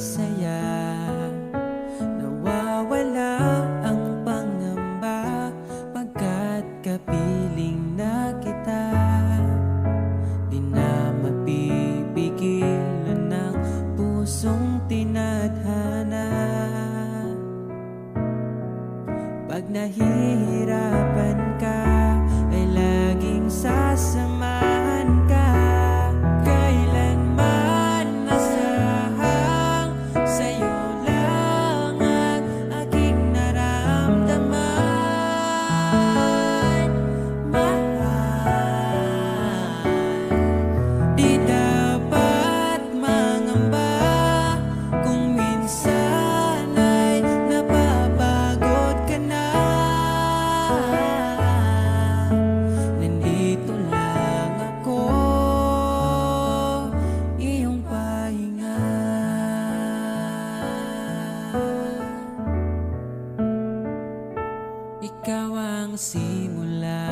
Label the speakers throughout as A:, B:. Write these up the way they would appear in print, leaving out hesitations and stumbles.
A: saya. Nawawala ang pangamba pagkat kapiling na kita. Di na mapipigilan ng pusong tinadhana. Pag nahihirapan ka ay laging sasamahan ka. Kailanman masahang sa'yo lang ang aking naramdaman. Mahal, di dapat mangamba kung minsan ay napapagod ka na. Nandito lang ako, iyong pahinga. Ikaw ang simula,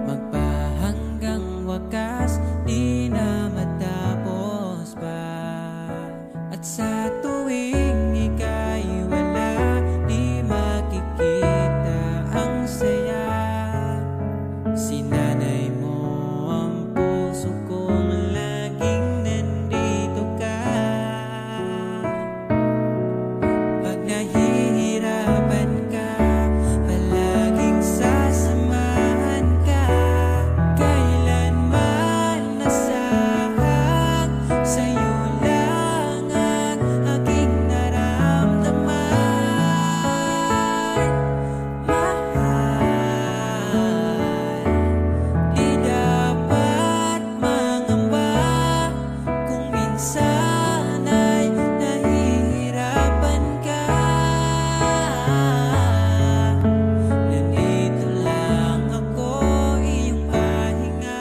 A: magpahanggang wakas, di na matapos pa. At sa tuwing ika'y wala, di makikita ang saya. Sinanay mo ang puso kong laging nandito ka. Pag nahihirapan ka, palaging sasamahan ka. Kailanman nasahang sa'yo lang ang aking naramdaman. Mahal, di dapat mangamba kung minsan ay nahihirapan ka. Nandito lang ako, iyong pahinga.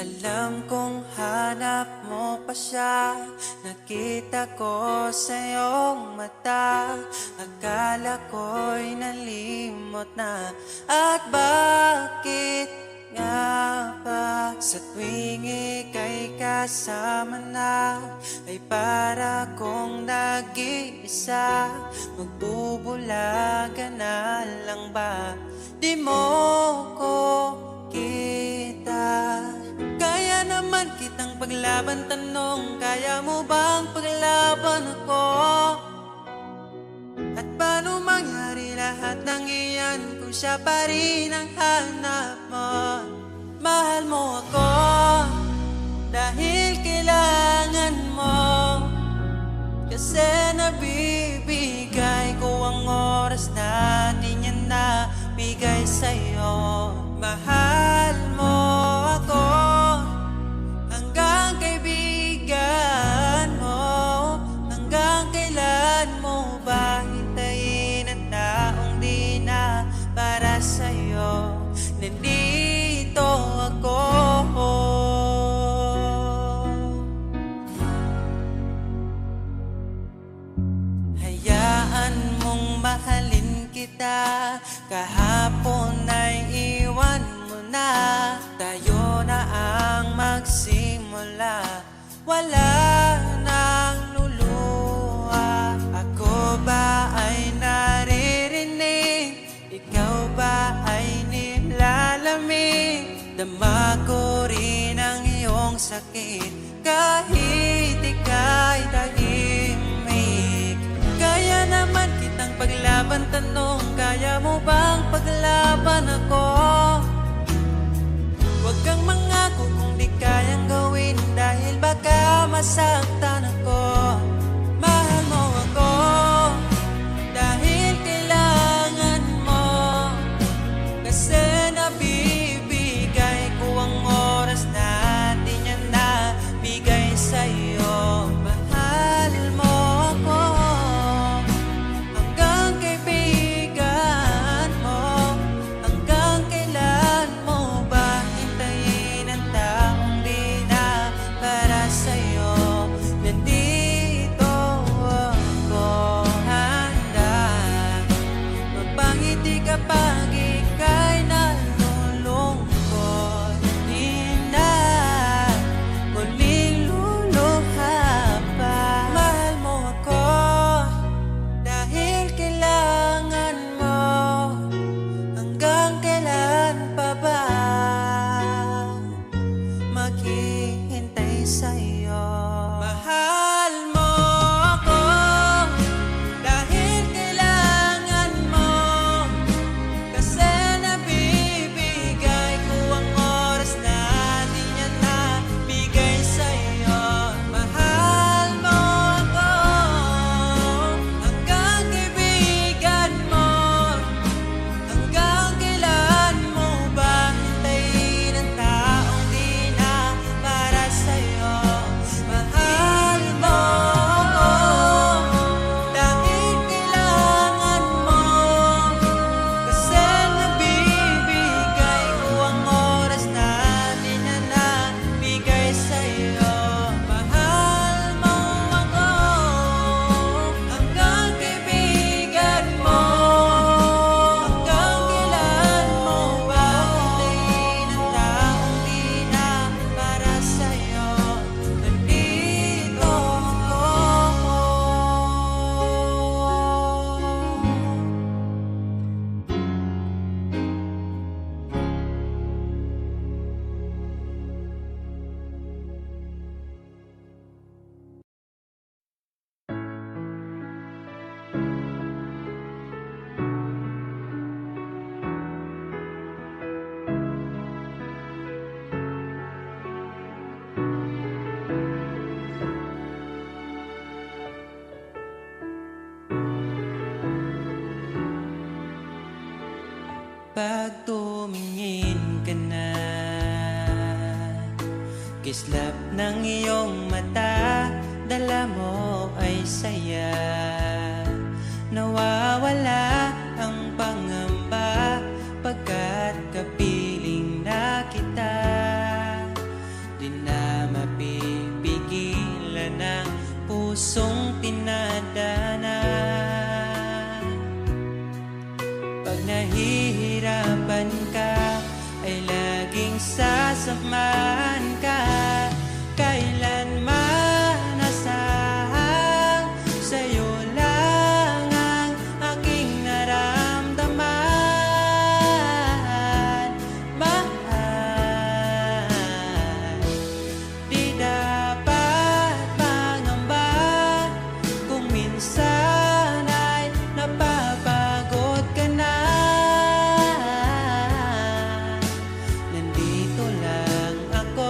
A: Alam kong hanap mo pa siya, nakita ko sa iyong mata. Akala ko'y nalimot na, at bakit nga ba sa tuwing ika'y kasama na, ay para kong nag-iisa. Magbubulaga na lang ba, di mo ko kita? Kaya naman kitang paglaban, tanong, kaya mo bang paglaban ako? At paano mangyari lahat ng iyan kung siya pa rin ang hanap mo? Mahal mo ako dahil kailangan mo, kasi nabibigay ko ang oras na di niya nabigay sa'yo. Mahal mo ako hanggang kaibigan mo. Hanggang kailan mo ba hintayin ang taong di na para sa'yo? Nandito ako. Hayaan mong mahalin kita, kahapon ay iwan mo na. Tayo na ang magsimula, wala nang luluha. Ako ba ay naririnig, ikaw ba ay nilalamig? Dama ko rin ang iyong sakit kahit ika'y tahimik. Kaya naman kitang paglaban, tanong, kaya mo bang paglaban ako? Huwag kang mangako kung di kayang gawin, dahil baka masaktan ako. Mahal mo ako dahil kailangan mo, kasi nabibigay ko ang oras na di niya nabigay sa'yo. Mahal mo ako hanggang kaibigan kapag ika'y nalulungkot, di na muling luluha pa. Mahal mo ako dahil kailangan mo. Hanggang kailan pa ba maghihintay sa'yo? Mahal mo ako dahil kailangan mo. Kasi nabibigay ko ang oras na di niya nabigay sa'yo. Mahal mo ako hanggang kaibigan mo. Hanggang kailan mo ba hintayin ang taong di na para sa'yo? Mahal mo ako dahil kailangan mo. Kasi nabibigay ko ang oras na di na nabigay sa'yo. Mahal mo ako hanggang kaibigan mo. Hanggang kailan mo ba hintayin ang taong di na para sa'yo? Nandito ako. Pag tumingin ka na, kislap ng iyong mata, dala mo ay saya. Nawawala ang pangamba pagkat kapiling na kita. Di na mapipigilan ang pusong tinadana. Pag nahihirapan ka, ay laging sasamahan ka. Kailanman asahang sa'yo lang ang aking naramdaman. Mahal, di dapat mangamba kung minsan ay napapagod ka na. Nandito lang ako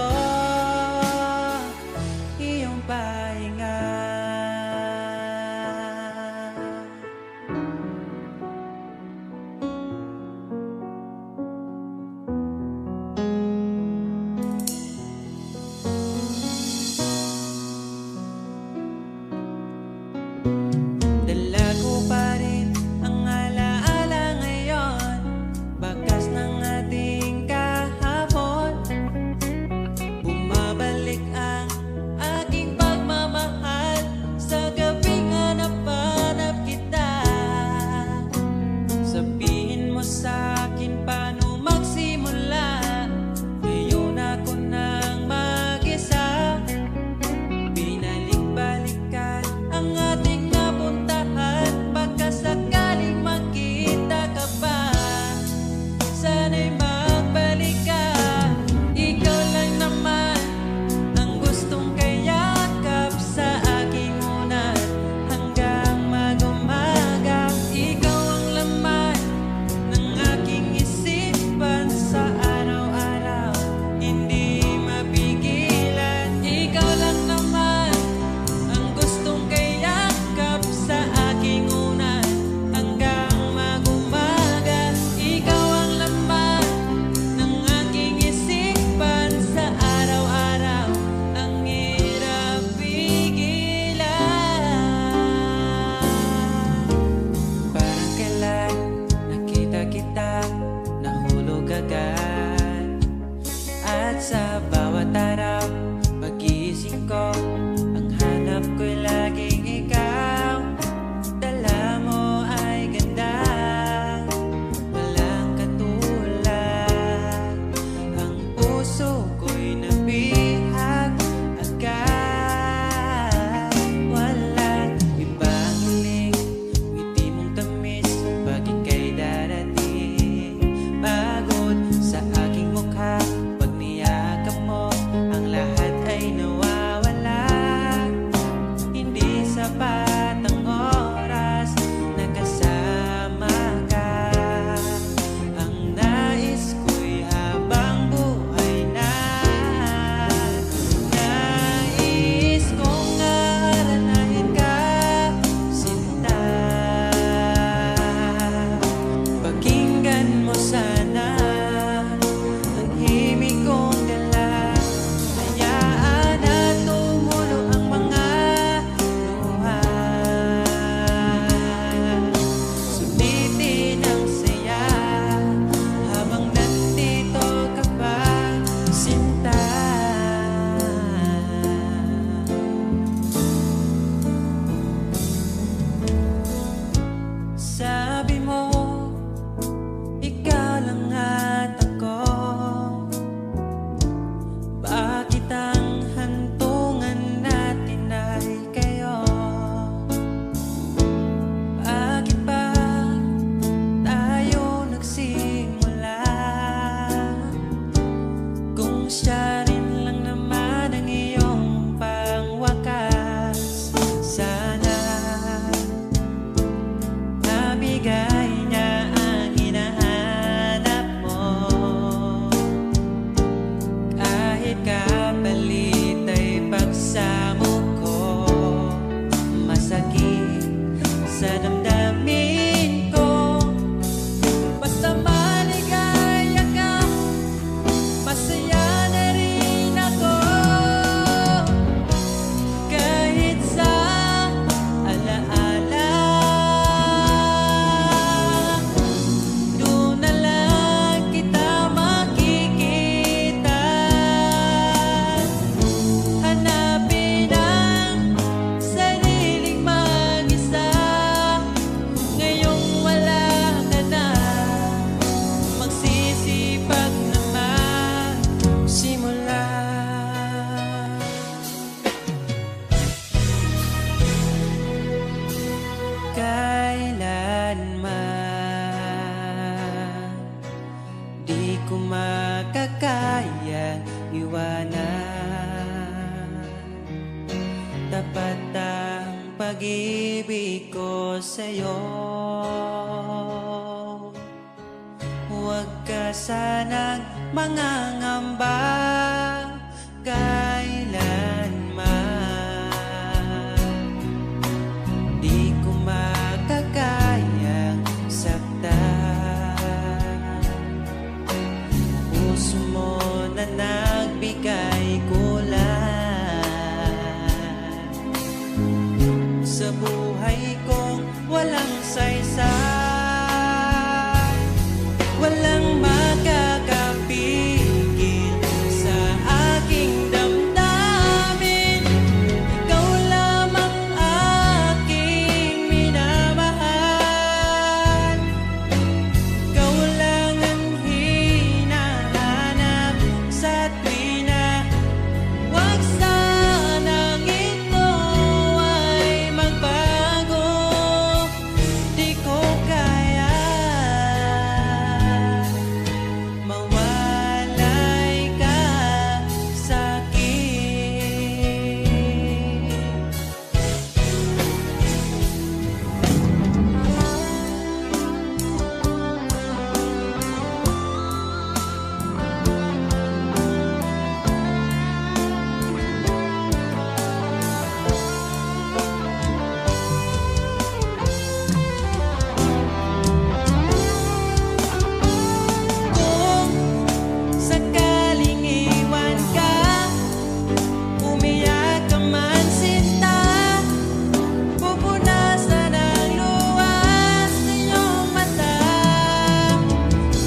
A: sa'yo. Huwag ka sanang mangangamba kailanman. Di ko makakayang saktan. Puso mo na nagbigay kulan sa buhay kong walang saysay. Walang makakapigil sa aking damdamin. Ikaw lamang aking minamahal. Ikaw lang ang hinahanap sa tuwina. Huwag sanang ito ay magbago. Di ko kaya mawalay ka sa'kin. Kung sakaling iwan ka, umiyak ka man sinta, pupunasan ang luwas ng iyong mata.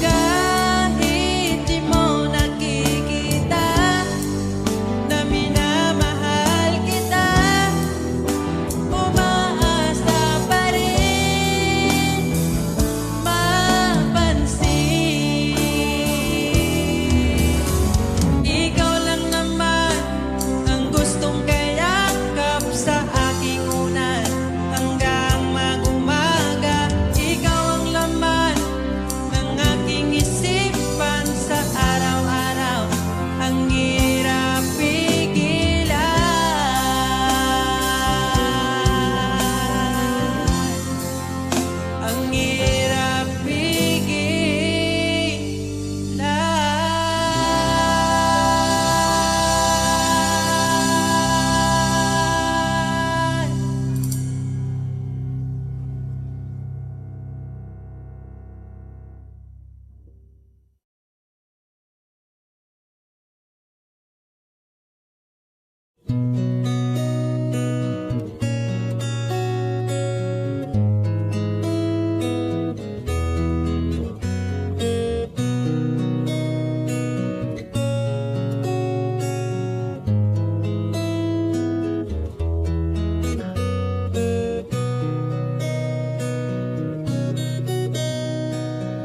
A: Kahit di mo nakikita na minamahal kita, umaasa pa rin mapansin. Ikaw lang naman ang gustong kayakap sa aking unan hanggang mag-umaga. Ikaw ang laman ng aking isipan sa araw-araw. Ang hirap pigilan. Ang hirap pigilan.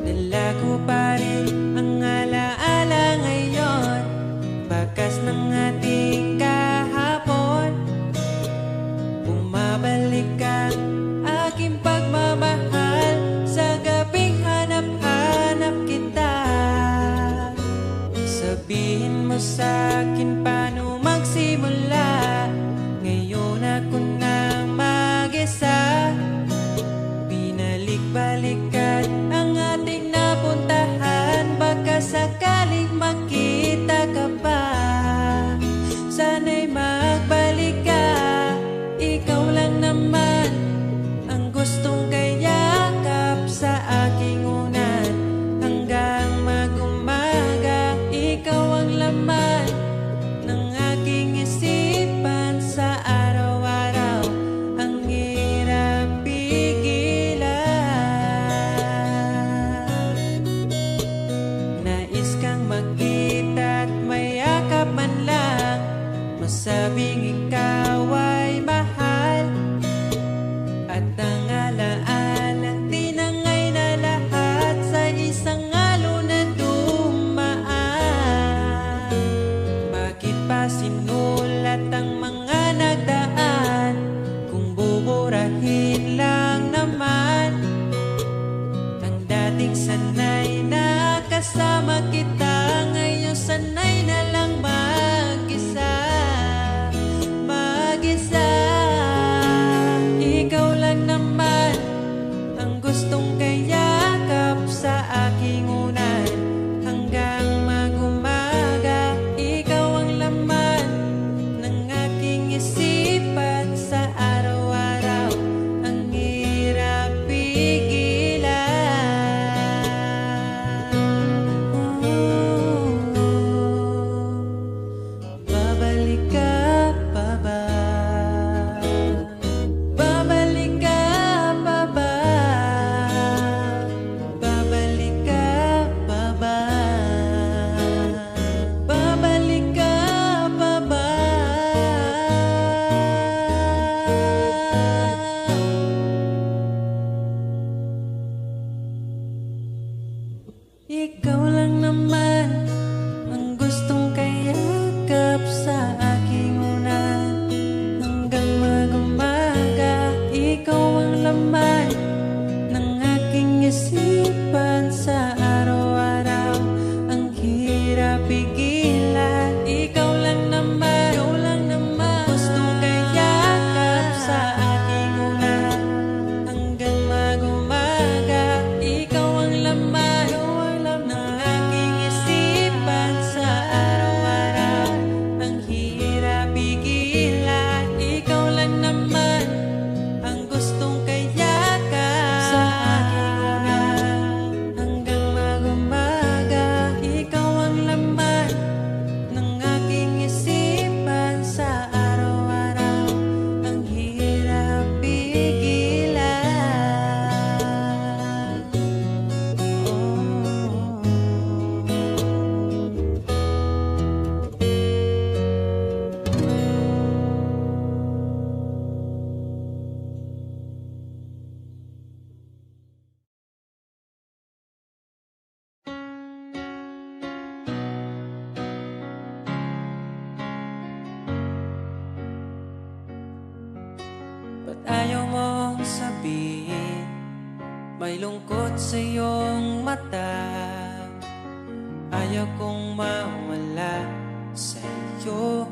A: Dala ko pa rin ang alaala ngayon, bakas ng ating kahapon. Bumabalik ang aking pagmamahal sa gabing hanap-hanap kita. Sabihin mo sa'kin paano magsimula. Ngayon ako na mag-isa. Binalik-balikan ang ating napuntahan, baka sakaling makita ka pa. Sana'y magbalik ka. Ikaw lang naman ang gustong kayakap sa aking unan hanggang mag-umaga. Ikaw ang laman ng aking isipan sa araw-araw. Ang hirap pigilan. Nais kang makita at mayakap man lang, masabing ikaw ay mahal. At ang alaalang tinangay na lahat sa isang alon na dumaan. Bakit pa sinulat ang mga nagdaan kung buburahin lang naman ang dating sanay na kasama kita? Ngayon sanay na lang mag-isa. Mag-isa. Ikaw lang naman Ikaw lang naman ang gustong kayakap sa aking unan. Hanggang mag-umaga, ikaw ang laman ng aking isipan sa araw-araw. Ang hirap pigilan, ikaw lang naman gustong kayakap sa aking unan. Hanggang mag-umaga, ikaw ang laman ng aking isipan sa araw-araw. Ang hirap pigilan, ikaw lang naman ang gustong kayakap sa aking unan. Hanggang mag-umaga, ikaw ang laman ng aking isipan sa araw-araw. Ang hirap pigilan. Ba't ayaw mong sabihin may lungkot sa iyong mata? Ayaw kong mawala sa iyo.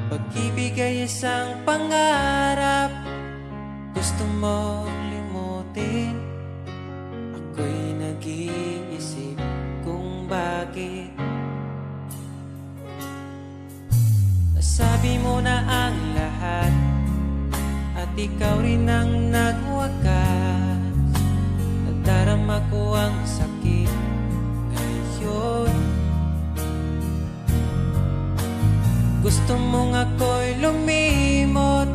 A: Pag-ibig ay isang pangarap, gusto mong limutin. Ako'y nag-iisip kung bakit. Nasabi mo na ang lahat at ikaw rin ang nagwakas. Nadarama ko ang sakit ngayon. Gusto mong ako'y lumimot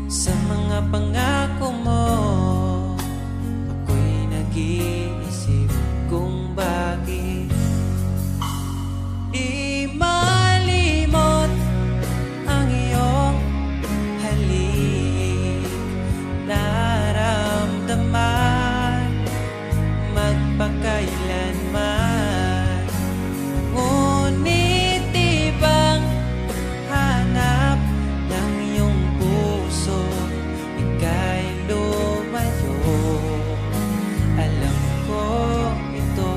A: sa mga pangako mo. Ako'y nag-iisip kung bakit di malimot ang iyong halik. Naramdaman magpakailanman. Ngunit ibang hanap ng iyong puso, ika'y lumayo. Alam ko ito.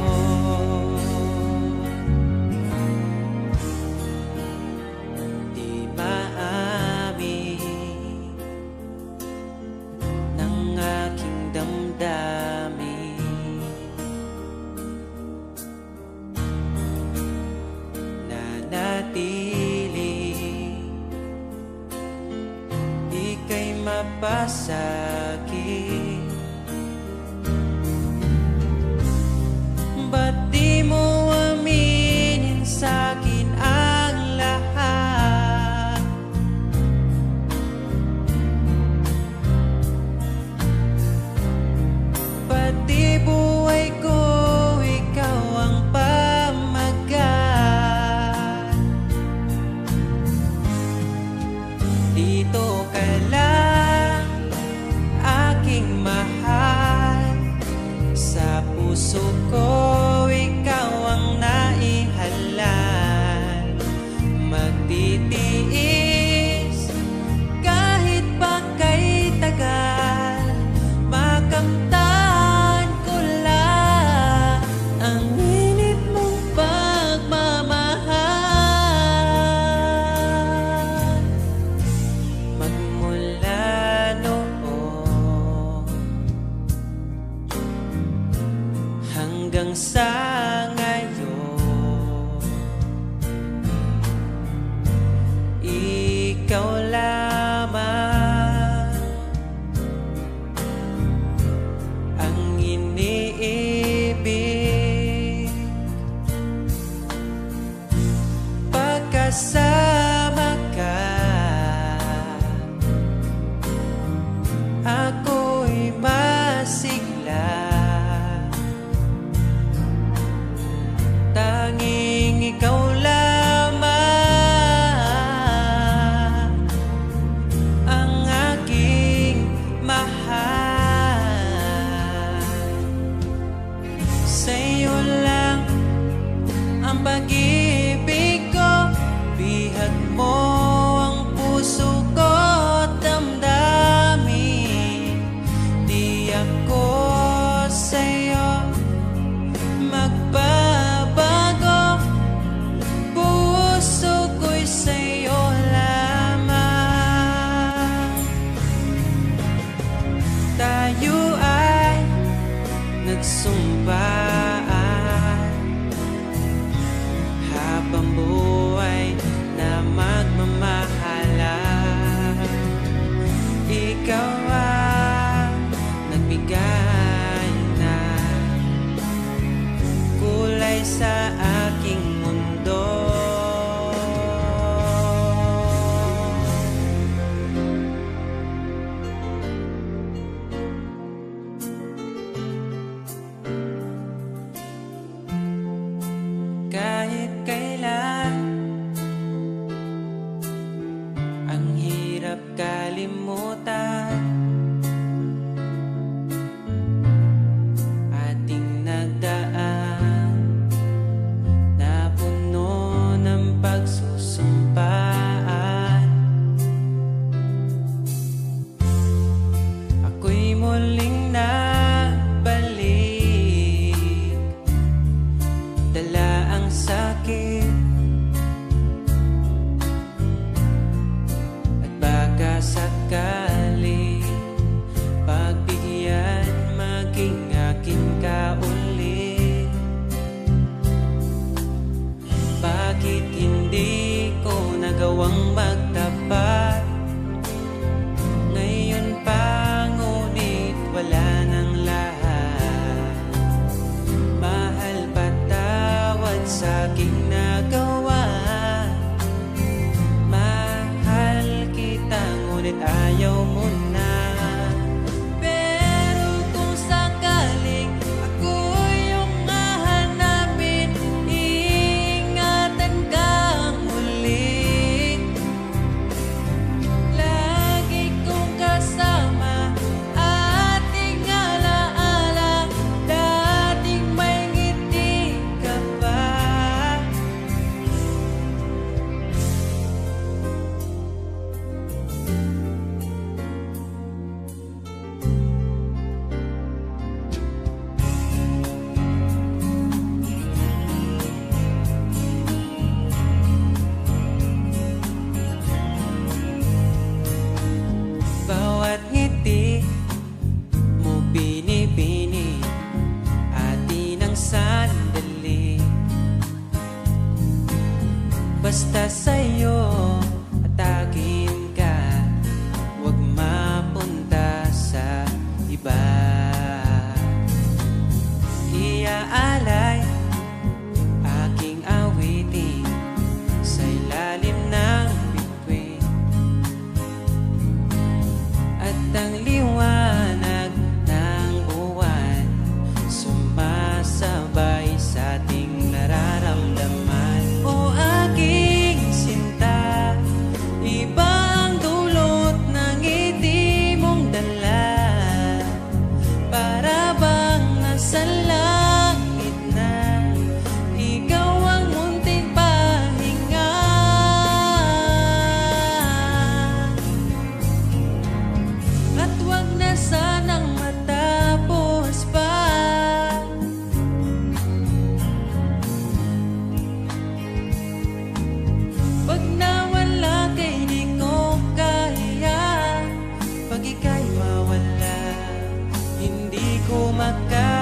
A: Di maamin ng aking damdamin. Nanatili, ika'y mapasakit. Ba't di mo aminin sa'kin ang lahat? Pati buhay ko, ikaw ang pamagat. Dito ka lang, aking mahal. Sa puso ko, ikaw ang naihalal. Magtitiis kahit pa kay tagal. Makamtan ko lang ang init mong pagmamahal. Magmula noon hanggang sa ngayon, ikaw lamang ang iniibig. Pagkasama ka, ako'y masigla. magsumpaan habang buhay na magmamahalan. Ikaw ang nagbigay na kulay sa aking mundo. Kahit kailan ang hirap kalimutan, ating nagdaan na puno ng pagsusumpaan. Ako'y muling nabalik, dala ang sakit at baka sakali pagbigyan maging akin ka ulit. Bakit hindi ko nagawang magtapat ngayon pa, ngunit wala nang lahat. Mahal, patawad sa aking nagawa. Mahal kita, ngunit ayaw mo na. Pero kung sakaling ako yung hahanapin, iingatan kang muli. Lagi kong kasama, ating alaala, dating may ngiti ka pa. Bawat ngiti mo binibini, atin ang sandali. Basta sa'yo at akin ka, huwag mapunta sa iba. Iaalay aking awitin sa ilalim ng bituin, at ang liwanag ng buwan sumasabay sa ating nararamdaman. O aking sinta, iba ang dulot ng ngiti mong dala. Para bang nasa langit na, ikaw ang munting pahinga. At wag na sanang matapos pa. Pag nawala kay di ko kaya, pag ika'y mawala, hindi ko makakaya.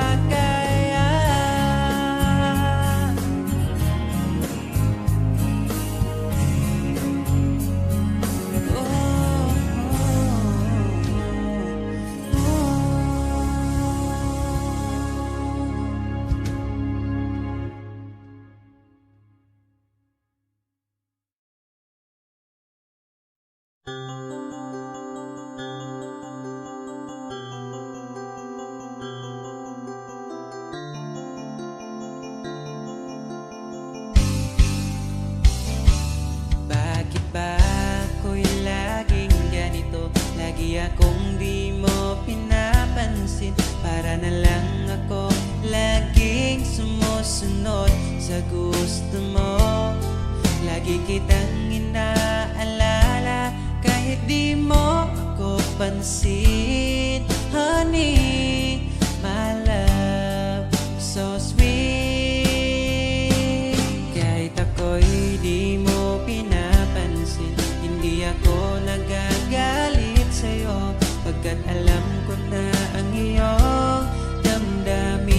A: Bakit ba ako'y laging ganito? Lagi akong di mo pinapansin. Para na lang ako laging sumusunod sa gusto mo. Lagi kitang inaalala kahit di mo ako pansin. Honey, my love, so sweet. Kahit ako'y di mo pinapansin, hindi ako nagagalit sa'yo, pagkat alam ko na ang iyong damdamin.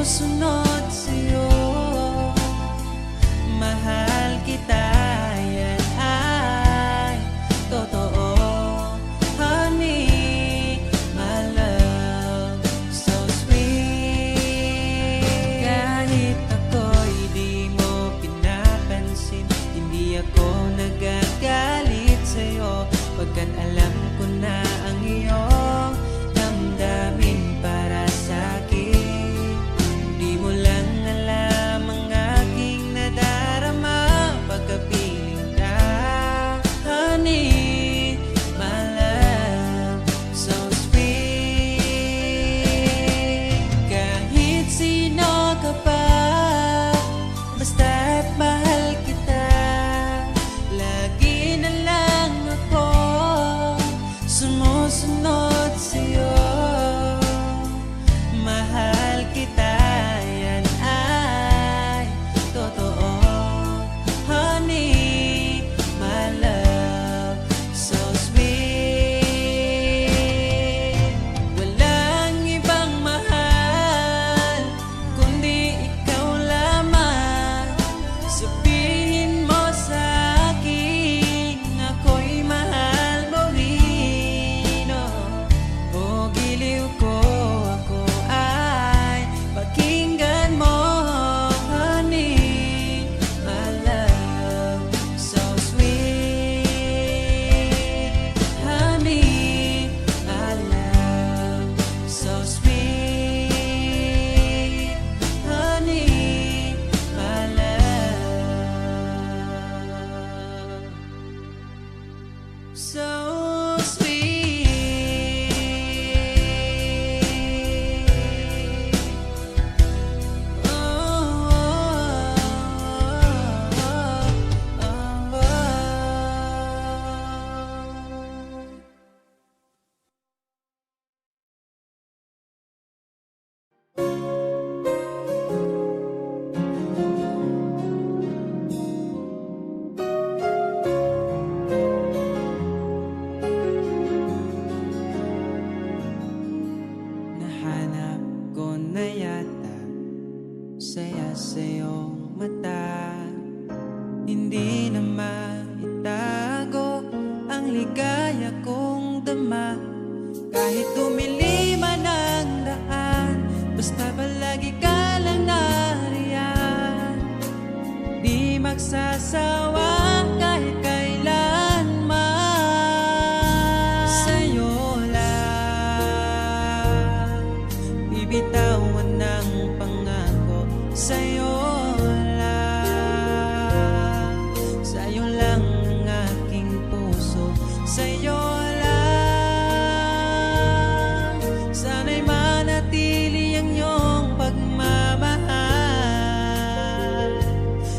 A: sumusunod sa'yo. Mahal kita, yan ay totoo. Honey, my love, so sweet. Kahit ako'y di mo pinapansin, hindi ako nagagalit sa'yo, pagkat alam ko na ang iyong damdamin para sa'kin. Di mo lang alam ang aking nadarama pagkapiling ka. Honey, my love, so sweet. Kahit sino ka pa, basta't mahal kita, lagi na lang ako sumusunod sa'yo. Mahal kita, yan ay totoo. Honey, my love, so sweet. Walang ibang mahal kundi ikaw lamang. Sabihin mo sa akin, ako'y mahal mo rin, oh. O giliw ko, ako ay pakinggan mo. Honey, my love, so sweet. Honey, my love, so sweet. Honey, my love, so sweet. Oh, oh, oh, oh. Nahanap ko na yata saya sa iyong mata. Hindi na maitago ang ligaya kong dama. Kahit tumili man ang daan, basta palagi ka lang nariyan. Di magsasawa kahit kailanman. Sa'yo lang bibitawan ng pangako. Sa'yo lang, sa'yo lang ang aking puso. Sa'yo lang, sana'y manatili ang iyong pagmamahal.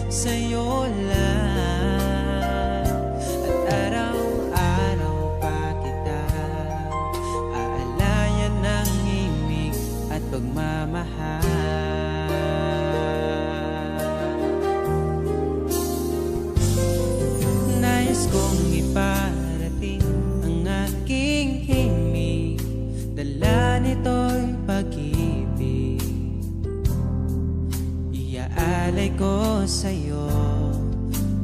A: Sa'yo lang, at araw-araw pa kita aalayan ng himig at pagmamahal. Nais kong iparating ang aking himig, dala nito'y pag-ibig. Iaalay ko sa'yo,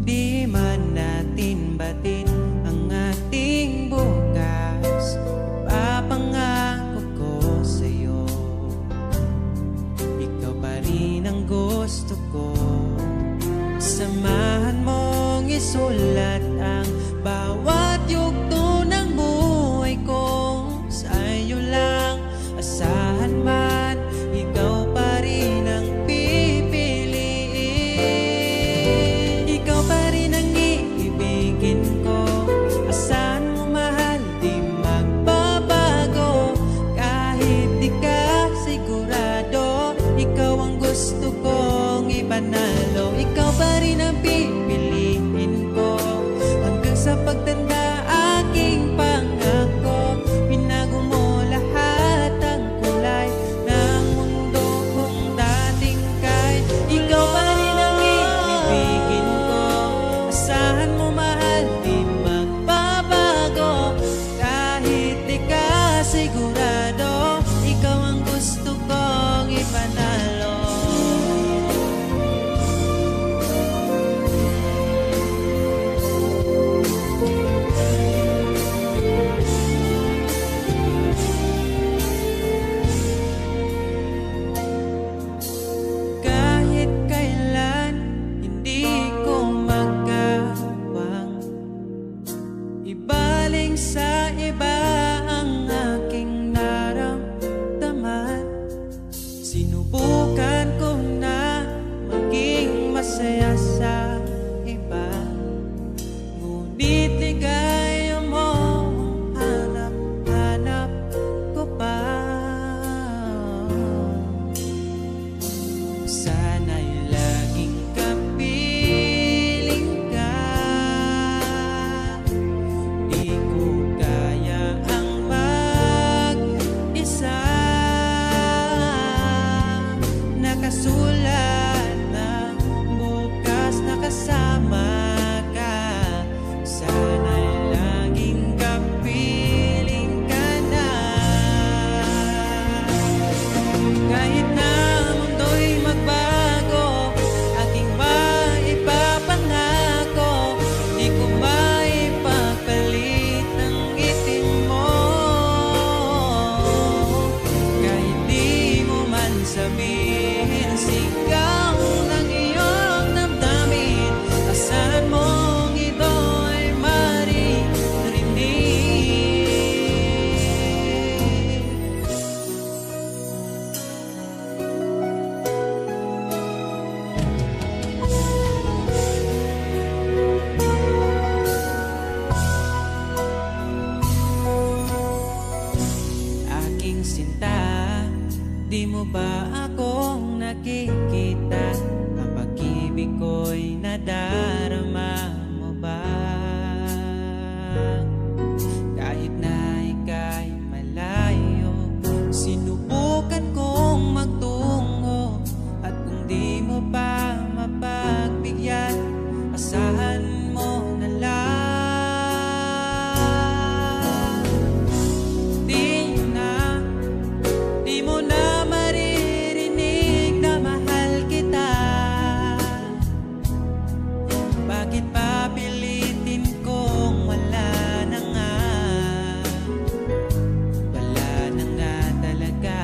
A: di man natin batin ang ating bukas. Papangako ko sa'yo, ikaw pa rin ang gusto ko. Samahan mong isulat ang bawat yugto ng buhay ko. Sa'yo lang, asahan man, ikaw pa rin ang pipiliin. Ikaw pa rin ang iibigin ko. Asahan mo mahal, di magbabago. Kahit di ka sigurado, ikaw ang gusto kong ipanalo. Ikaw pa rin ang pipiliin ko hanggang sa pagtanda aking pangako. Pinago mo lahat ang kulay ng mundo kung dating kay. Ikaw pa rin ang iibigin ko. Asahan mo mahal, di magbabago. Kahit di ka sigurado, ikaw ang gusto kong ipanalo. Sana'y laging kapiling ka. Di ko kaya ang mag-isa. Nakasulat ng bukas na kasama ka. Sana'y laging kapiling ka na. Kahit na mundo'y magbago, aking maipapangako, di ko maipapalit ang ngiti mo. Kahit di mo man sabihin, sigaw ng iyong damdamin. Asahan mong ito ay maririnig. Aking sinta, di mo ba akong nakikita? Ang pag-ibig ko'y nadarama mo ba? Kahit na ika'y malayo, sinubukan kong magtungo. At kung di mo pa mapagbigyan, asahan mo na lang. Di mo na maririnig na mahal kita. Bakit papilitin kung wala na nga? Wala na nga talaga.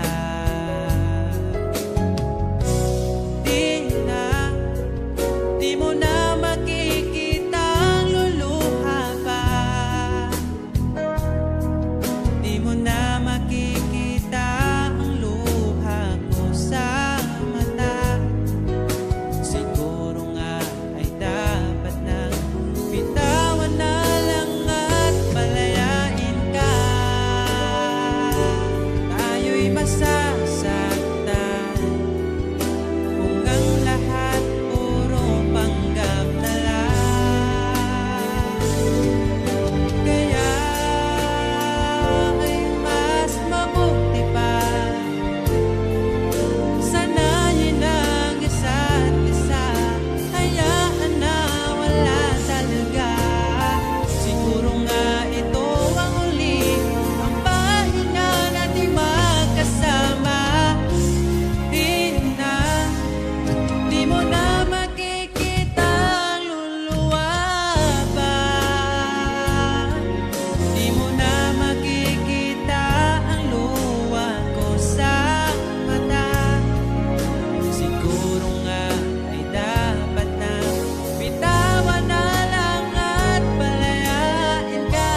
A: Di mo na makikita ang luluha pa. Di mo na makikita ang luha ko sa mata. Siguro nga ay dapat nang bitawan na lang at palayain ka. Tayo'y masasaktan kung ang lahat puro panggap na lang. Kaya ay mas mabuti pa sanayin ang isa't isa. Hayaan na wala talaga. Siguro nga ito ang huli, ang pahinga natin magkasama. Di mo na makikita ang luluwa pa. Di mo na makikita ang luha ko sa mata. Siguro nga ay dapat na bitawan na lang at palayain ka.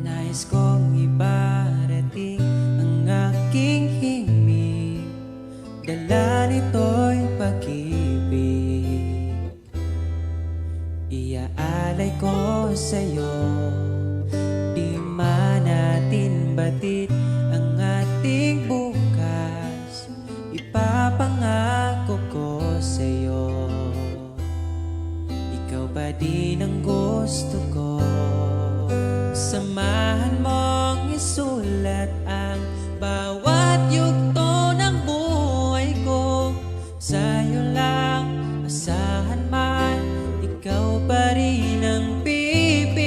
A: Nais kong ibarating ang aking himig, dala nito'y pag-ibig. Iaalay ko sa'yo, di man natin batid ang ating bukas. Ipapangako ko sa'yo, ikaw ba din ang gusto ko? Samahan mong isulat ang bawat yugto ng buhay ko. Sa'yo lang asahan man, ikaw pa rin ang pipiliin.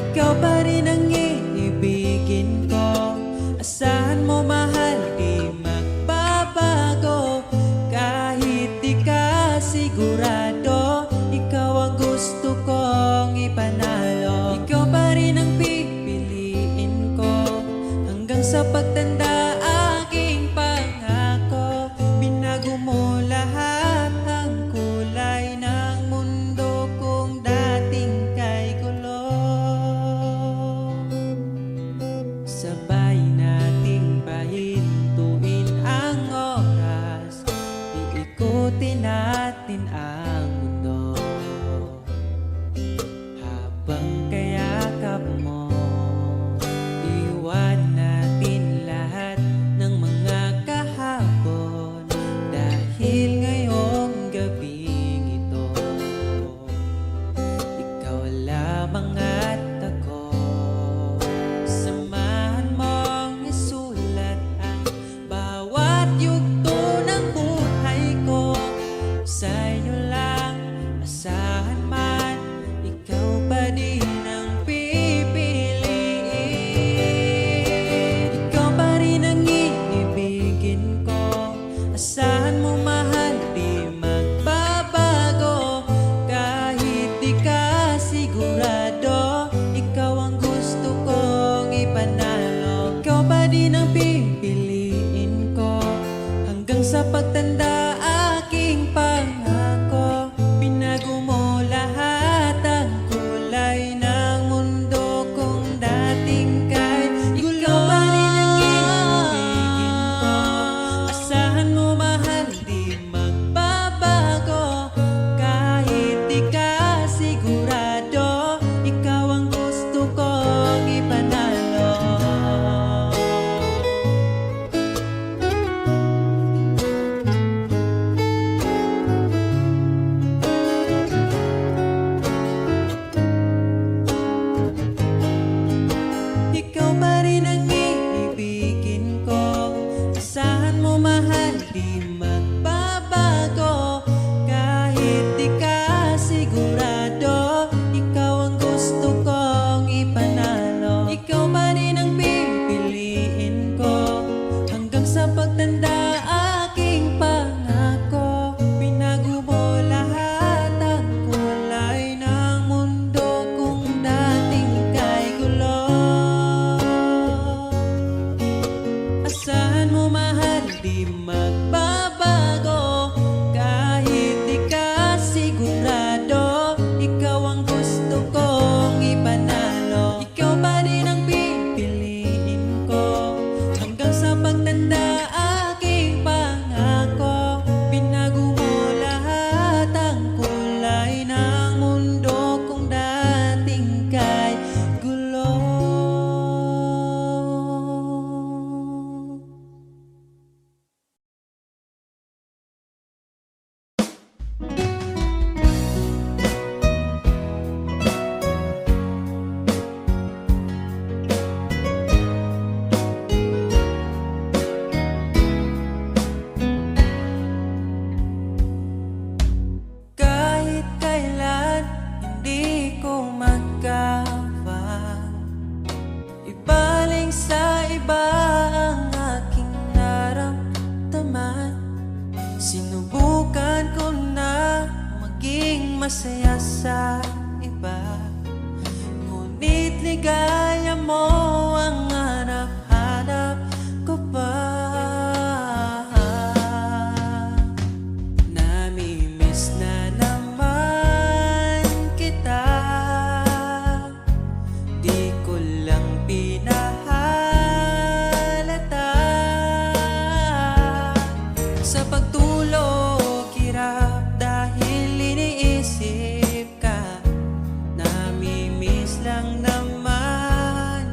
A: Ikaw pa rin ang iibigin. Asahan mo mahal, di magbabago. Kahit di ka sigurado, ikaw ang gusto kong ipanalo. Ikaw pa rin ang pipiliin ko hanggang sa pagtanda, aking pangako. Binago mo lahat ang kulay ng mundo kung dating kay gulo. Sabay nating pahintuin ang oras, iikutin natin ang mundo. Habang kayakap mo, iwan natin lahat ng mga kahapon. Dahil ngayong gabing ito, ikaw lamang at ako. Samahan mong isulat ang bawat yugto ng buhay ko. Sa iyo lang, asahan man, ikaw pa din ang pipiliin. Ikaw pa rin ang iibigin ko. Asahan mo mahal, di magbabago. Kahit di ka sigurado, ikaw ang gusto kong ipanalo. Ikaw pa din ang pipiliin ko hanggang sa pagtanda, aking pangako. Binago mo lahat ang kulay ng mundo kung dating kay gulo. Ikaw pa rin ang iibigin ko. Asahan mo mahal, di magbabago. Kahit di ka sigurado, ikaw ang gusto kong ipanalo. Ikaw pa rin ang iibigin ko. Asahan mo mahal, di magbabago. Kahit di ka sigurado, ikaw ang gusto kong ipanalo. Ikaw pa rin ang pipiliin ko hanggang sa pagtanda, aking pangako. Binago mo lahat ang kulay ng mundo kung dating kay gulo. Asahan mo mahal, di magbabago. Kahit di ka sigurado, ikaw ang gusto kong ipanalo. Ikaw pa rin ang pipiliin ko hanggang sa pagtanda, aking pangako. Binago mo lahat ang kulay ng mundo kung dating kay gulo. Kahit kailan hindi ko magawa ibaling sa iba ang aking naramdaman. Sinubukan ko na maging masaya sa iba, ngunit ligaya mo ang hanap-hanap ko pa. Namimiss na naman kita, di ko lang pinahalata. Sa pagtulog, hirap dahil iniisip ka. Namimiss lang naman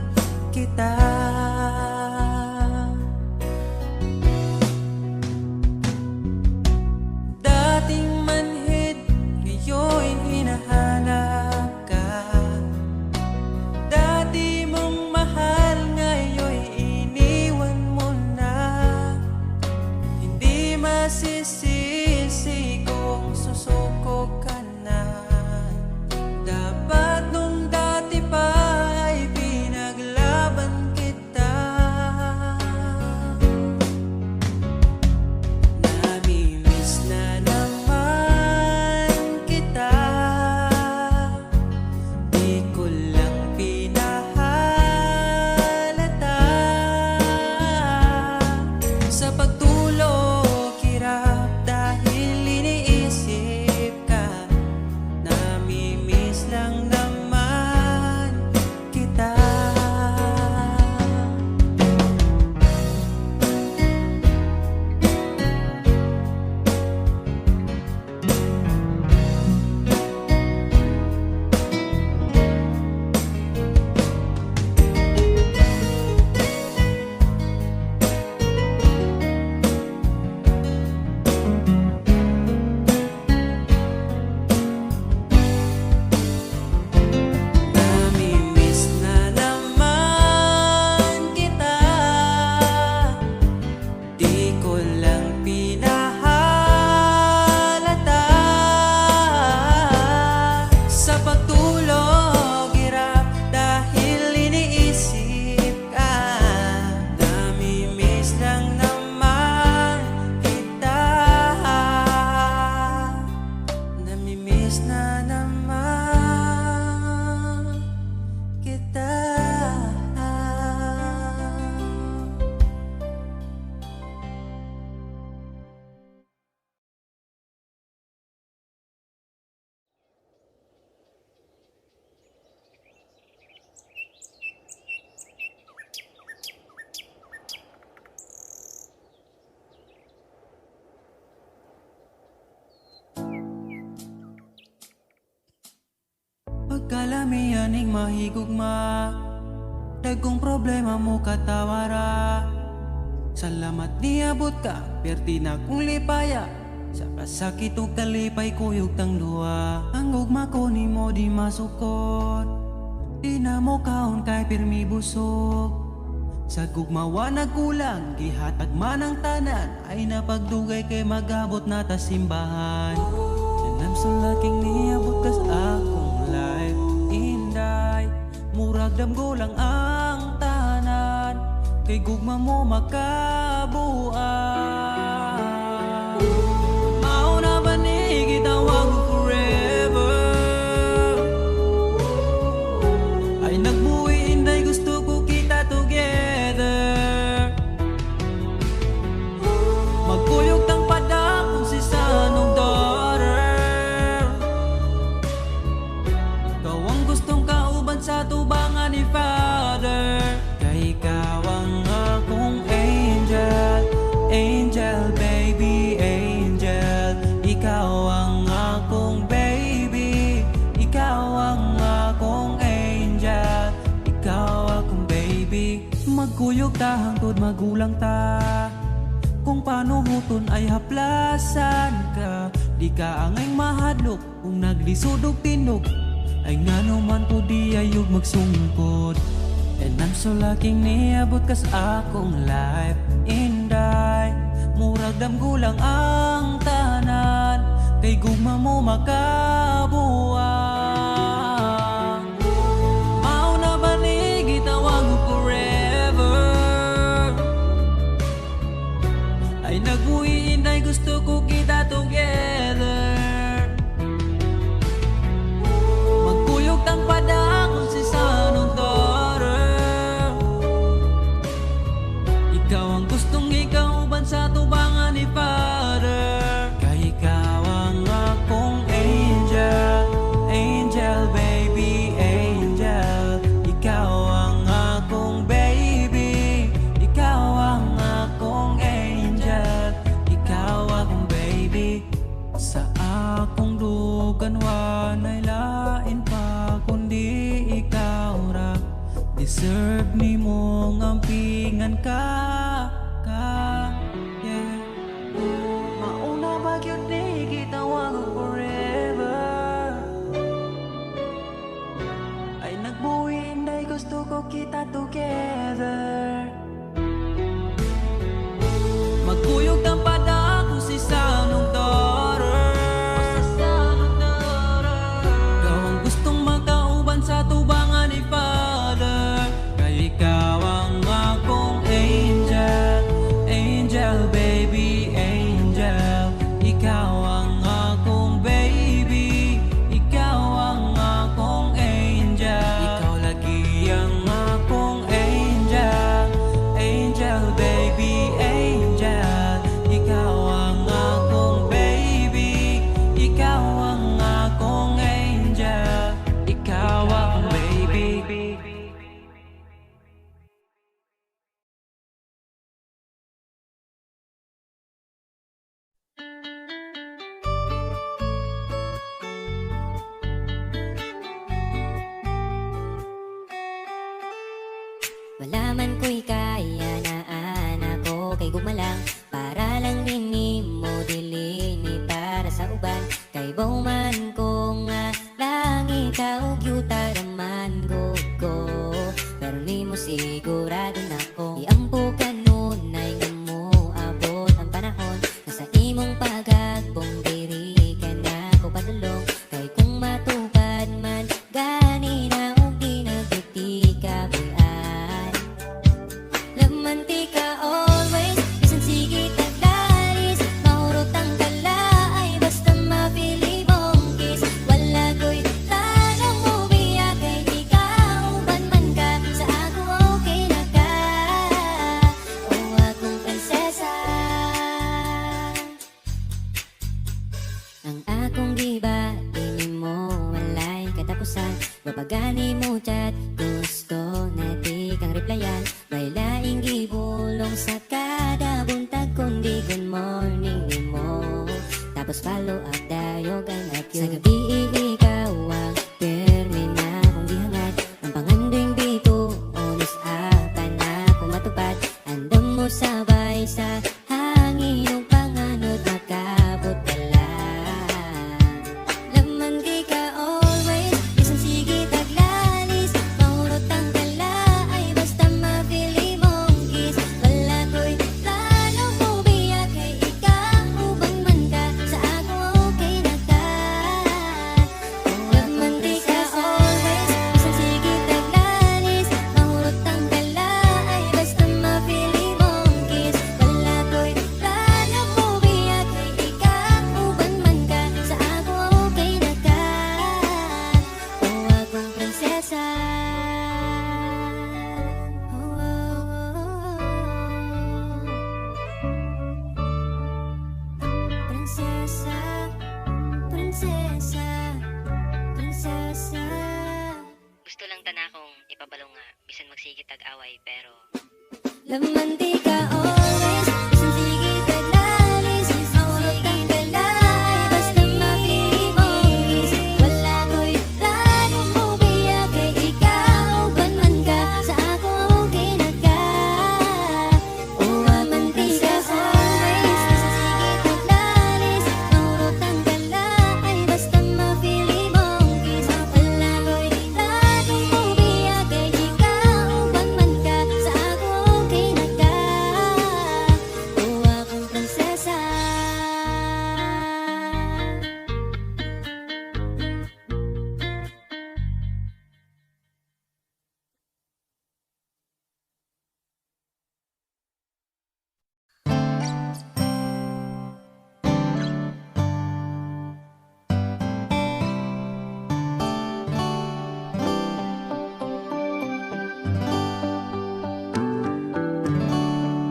A: ganing mahigugma, dagkong problema mo katawara. Salamat niabot ka, perti na kong lipaya, sa kasakit o kalipay kuyog tang duwa. Ang ugma ko ni mo di masukot, di na mo kaon kay pirmi busog. Sa gugmawa nagkulang, gihatag man ang tanan, ay napagdugay kay magabot na ta simbahan. And I'm so lucky niabot ka sa akong life, inday. Murag damgo lang ang tanan, kay gugma mo makabuan. Mao na ba ni gitawag forever? Ay nagbuhi inday, gusto ko kita together. Magkuyog tang padakon si sanong daughter. Ikaw ang gustong kauban sa tubangan ni Father. Kay ikaw ang akong angel, angel baby, angel. Ikaw ang akong baby, ikaw ang akong angel, ikaw akong baby. Magkuyog ta hangtod magulang ta, kung paano huton ay haplasan ka. Di ka angay mahadlok kung naglisod og tinog, ay ngano man to di ayog magsungkod. And I'm so lucky niabot ka sa akong life, inday. Murag damgulang ang tanan, kay gugma mo makabuang. Mao na ba ni gitawag forever? Ay nagbuhi inday, gusto ko kita together. Magkuyog tang padakon si sanong daughter. Ikaw ang gustong ikauban sa tubangan ni Father. Kay ikaw ang akong angel, angel baby, angel. Ikaw ang akong baby, ikaw ang akong angel, ikaw akong baby. Sa akong dugan wanay lain pa kundi ikaw ra. Deserve ni mo ngampingan ka, yeah. Mauna ba yun ni gitawag forever? Ay nagbuhi inday, gusto ko kita together. Magkuyog tang padako si sanong daughter. Ikaw ang gustong makauban sa tubangan ni Father. Kay ikaw ang akong angel, angel baby, angel. Ikaw ang akong baby, ikaw ang akong angel. Ikaw lagi ang akong angel, angel baby, angel. Ikaw ang akong baby, ikaw ang akong angel, ikaw akong baby.
B: Wala man ko'y kaya na anak ko kay gumalang, para lang din ni mo dili ni para sa uban. Kay bauman ko nga lang ikaw gyuta raman go. Pero ni mo sigurado na ko iampo kanunay nga mo abot ang panahon na sa imong pagagbong diri ka na ko padulong. Kay kung matupad man gani na og di nagduti ka buyan. Lamantika always, bisan sige tagalis. Mahurot ang kalaay, basta mapili mong kiss. Wala ko'y tanong mo biya, kay di ka uban man ka. Sa ako okay na ka. bisan magsigit tag-away, pero laman di ka always, bisan sige taglalis, maurot ang kalay, basta mapili mong kiss. Wala ko'y planong umiyak kay ikaw, banman ka sa akong kinaka. Laman di ka always, bisan sige taglalis, maurot ang kalay, basta mapili mong kiss. Wala ko'y planong umiyak kay ikaw, banman ka sa akong kinaka. Akong prinsesa.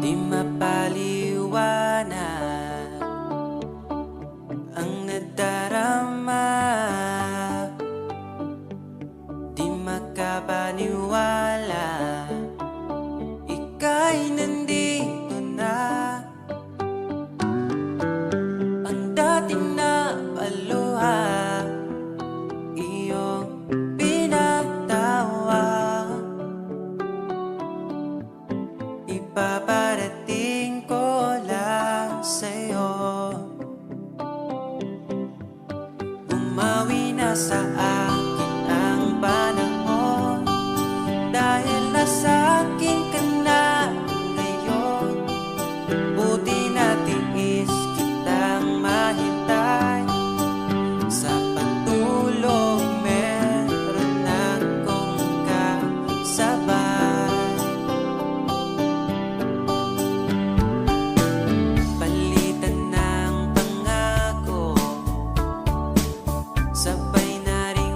A: Di mapaliwanag ang nadarama, di makapaniwala, ika'y nandito na. Ang dating na paluha, iyong pinatawa, ipaparating ko lang sa'yo. Bumawi na sa akin ang panahon, dahil nasa akin ka na ngayon. Buti na tiis kitang mahintay, sa pagtulong meron akong kasabay. Palitan ng pangako, sabay na rin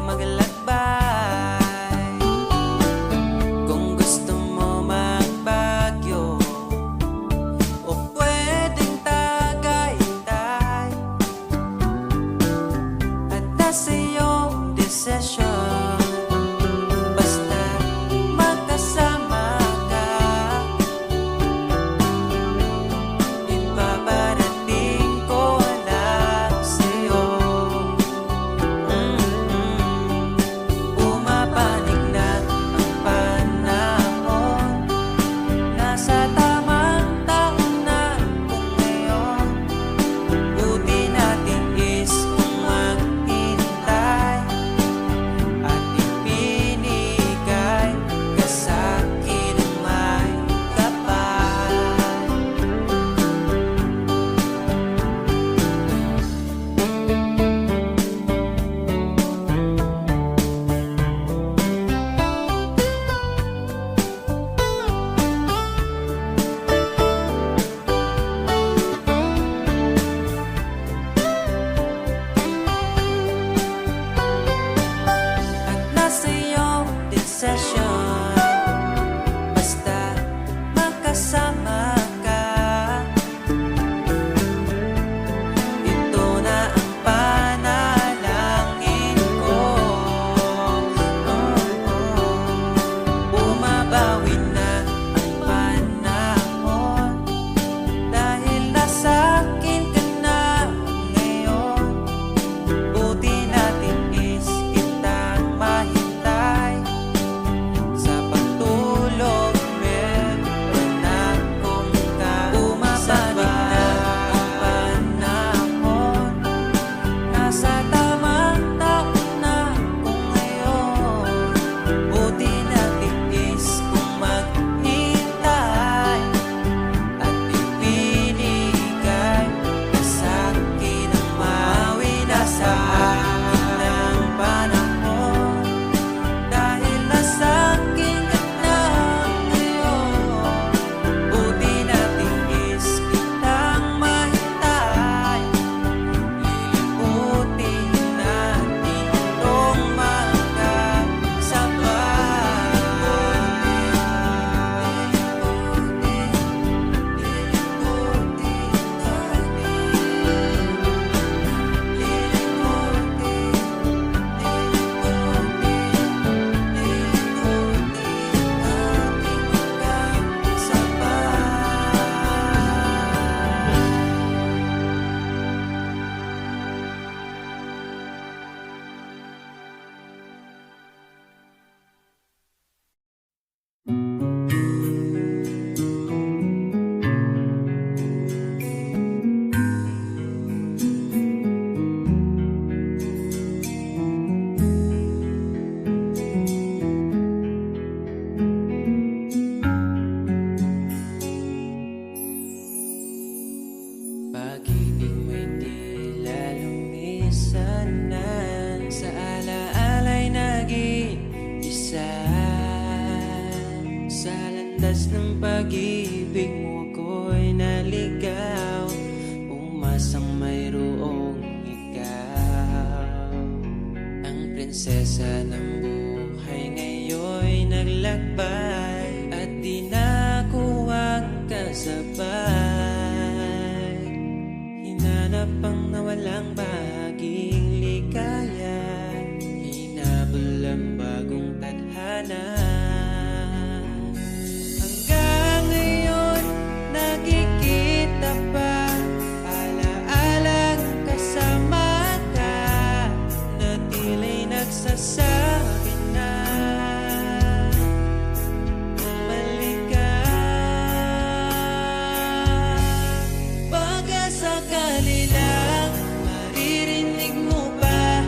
A: landas ng pag-ibig mo ako'y naligaw, umasang mayroong ikaw. Ang prinsesa ng buhay ngayon'y naglakbay, at di na ako ang kasabay. Hinanap ang nawalang bahaging ligaya, hinabol ang bagong tadhana. Hanggang ngayon nakikita pa, alaalang kasama ka, na tila'y nagsasabi na bumalik ka. Baka sakali lang maririnig mo pa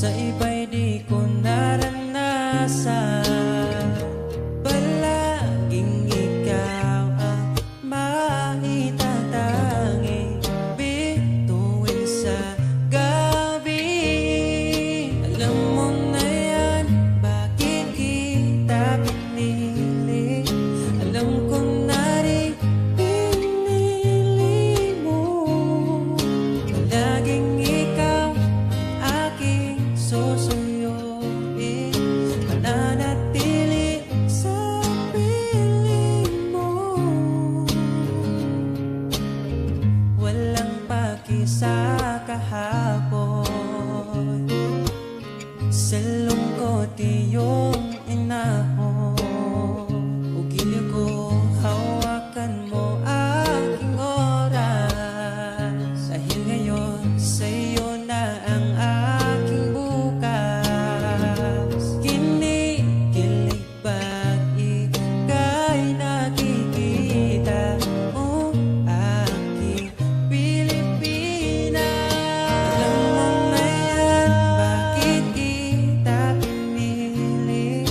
A: sa iba'y di ko naranasan. Palaging ikaw ang maitatanging bituin sa gabi. Alam mo na yan, bakit kita pinili? Alam ko na rin pinili mo. Palaging ikaw aking susuyuin, mananatili sa piling mo. Walang paki sa kahapon, sa lungkot iyong inahon. Ugili ko, hawakan mo aking oras, dahil ngayon sa'yo na ang aking bukas. Kinikilig ba't ika'y nakikita mo aking Pilipinas? Alam mo na yan, bakit kita pinili?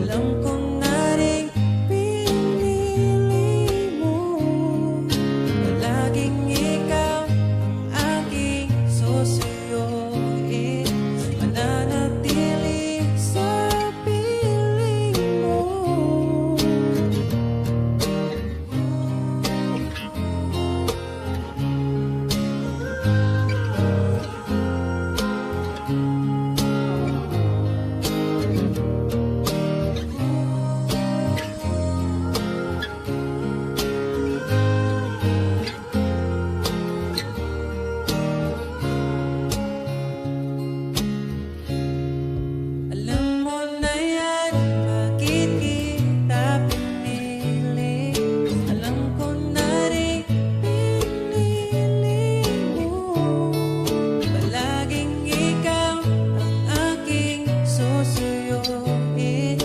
A: Alam ko na rin pinili mo. Palaging ikaw ang aking susuyuin, mananatili sa piling mo. Alam mo na yan, bakit kita pinili? Alam ko na rin pinili mo. Palaging ikaw ang aking susuyuin,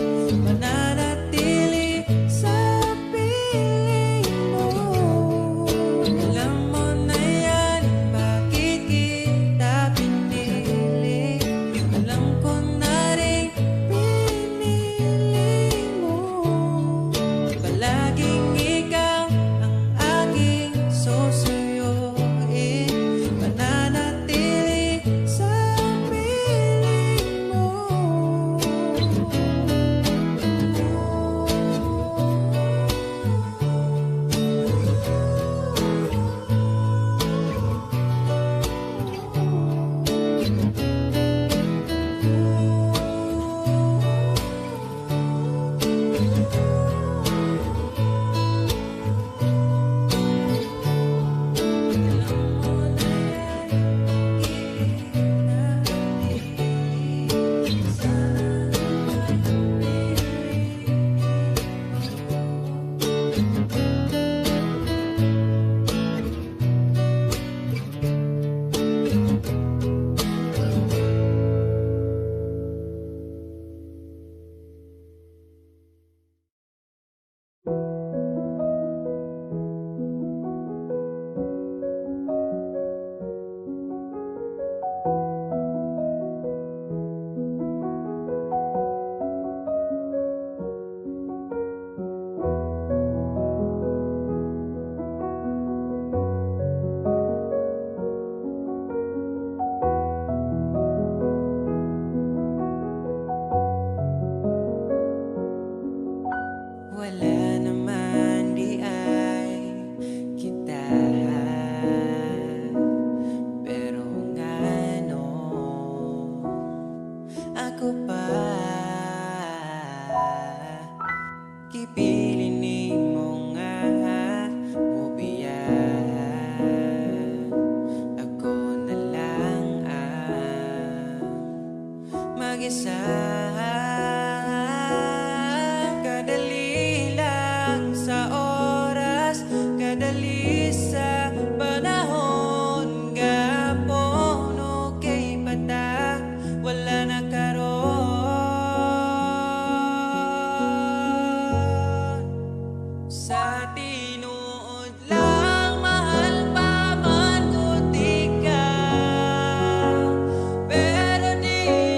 A: mananatili sa piling mo. Alam mo na yan, bakit kita pinili? Alam ko na rin pinili mo. Palaging ikaw ang aking susuyuin, mananatili sa piling mo. Wala naman di ay kita, pero ngano ako pa kipili ni mo nga mubiyan. Ako na lang ang mag-isa. Kadali lang sa oras, kadali sa panahon, gapon okay bata, wala na karon. Sa tinuod lang, mahal pa man ko di ka, pero di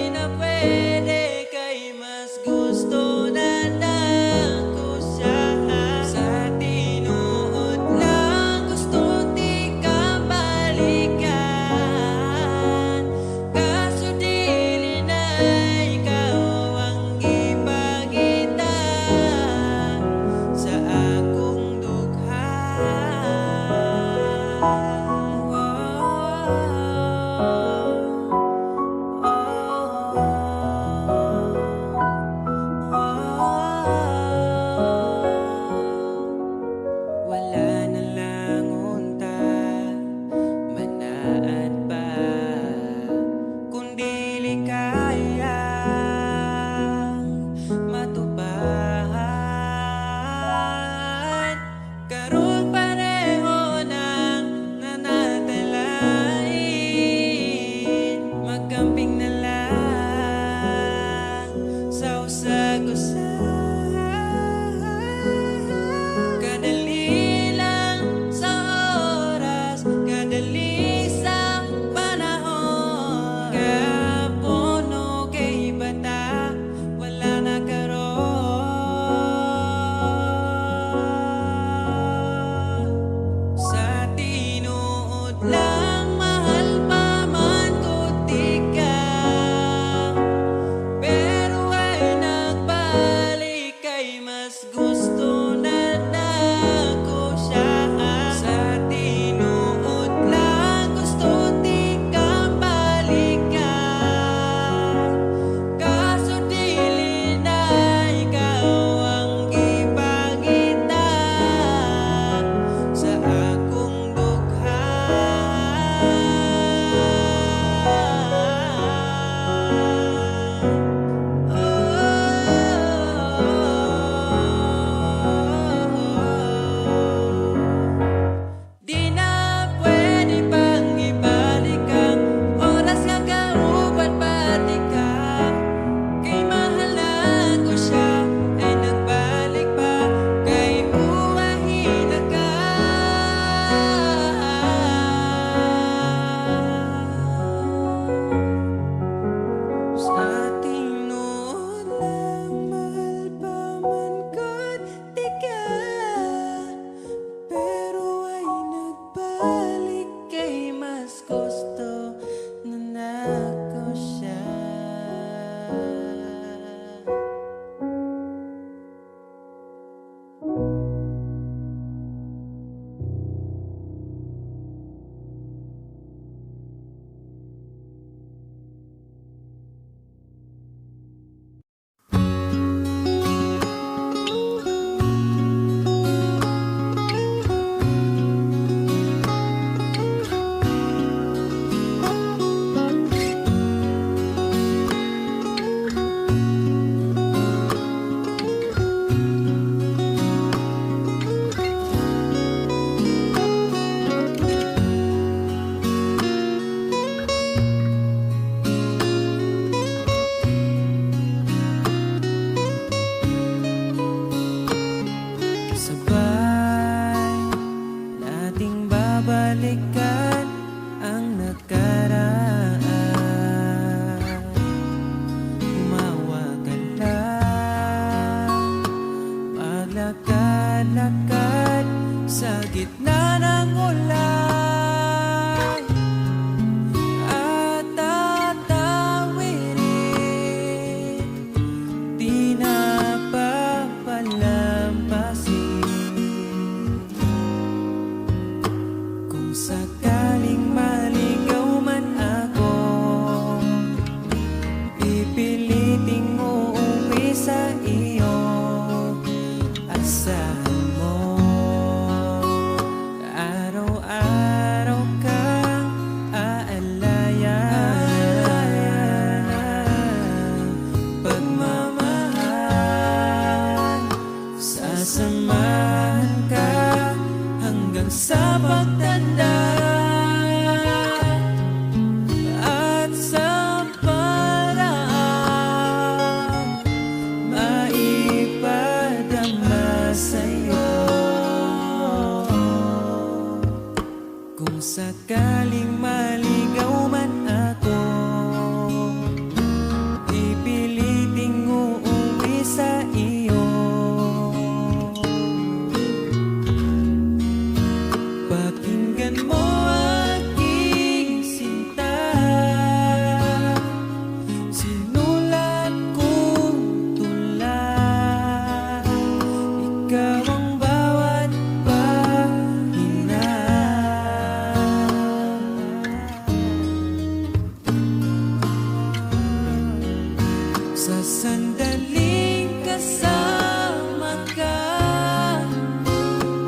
A: Sa sandaling kasama ka,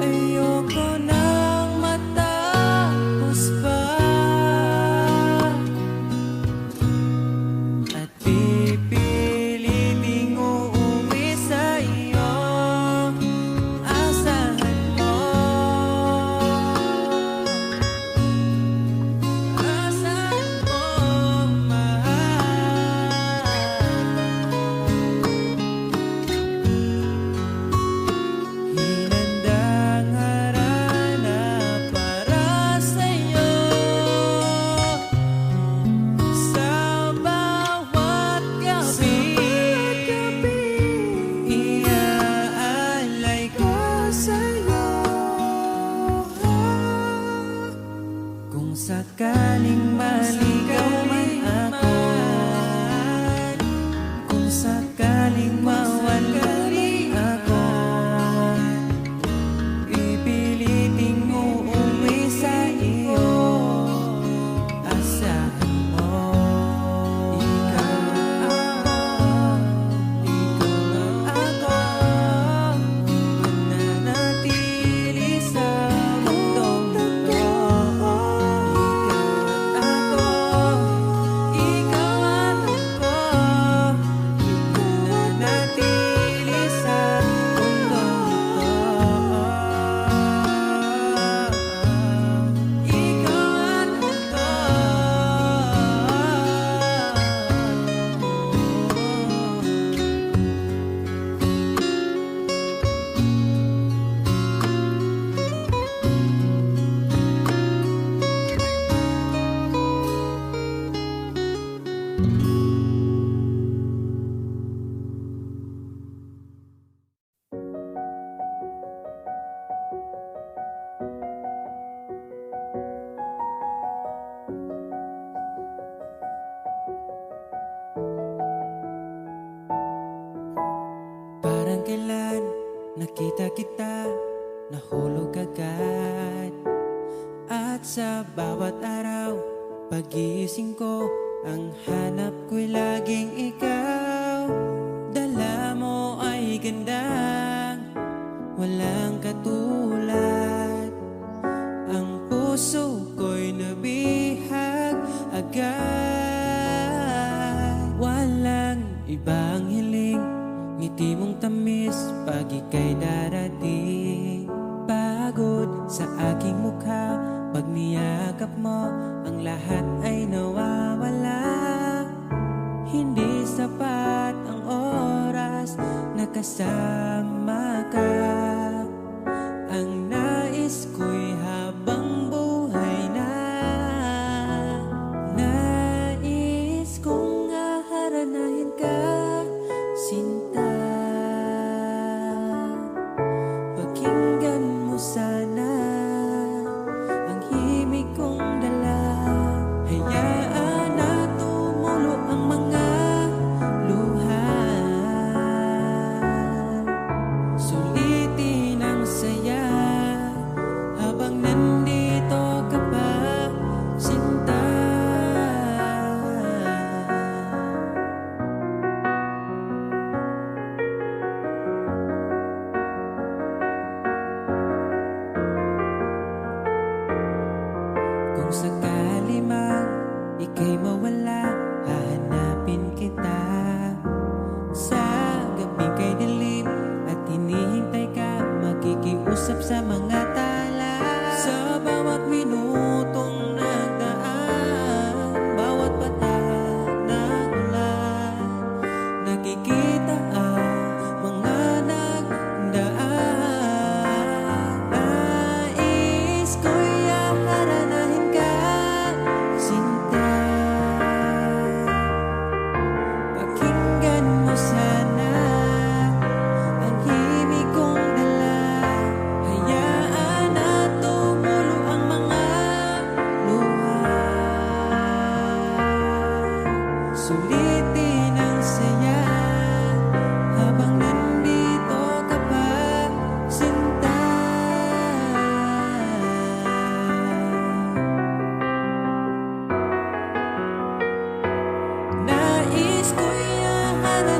A: ayoko nang matapos pa. At pipiliting uuwi sa iyo, asahan mo. Asahan mo, mahal. Hinandang harana para sa'yo sa bawat gabi. Iaalay ko sa'yo kung sakaling maligaw man ako, kung sakaling mawalay ako, pipiliting uuwi sa iyo, asahan mo. Ikaw ako, mananatili sa mundong ito. Ikaw at ako, mananatili sa mundong ito. Ikaw at parang kailan nakita kita, nahulog agad. At sa bawat araw, pagising ko, ang hanap ko'y laging ikaw. Dala mo ay gandang walang katulad. Ang puso ko'y nabihag agad. Walang ibang hiling, ngiti mong tamis pag ika'y darating. Pagod sa aking mukha, pag niyakap mo, ang lahat ay nawawala. Hindi sapat ang oras na kasama ka. Ang nais ko'y habang buhay na. Nais kong aharanahin ka, sinta. Pakinggan mo sana ang himig kong dala. Hayaan na tumulo ang mga luha. Sulitin ang saya habang nandito ka pa, sinta. Kung sakali mang ika'y mawala, hahanapin kita. Sa gabi kay dilim at hinihintay ka, makikiusap sa mga tala. Sa bawat minutong nagdaan, bawat patak ng ulan, nakikita ang mga nagdaan. Nais ko'y aharanahin ka, sinta. Pakinggan mo sana ang himig kong dala. Hayaan na tumulo ang mga luha. Sulitin ang saya habang nandito ka pa, sinta. Nais ko'y aharanahin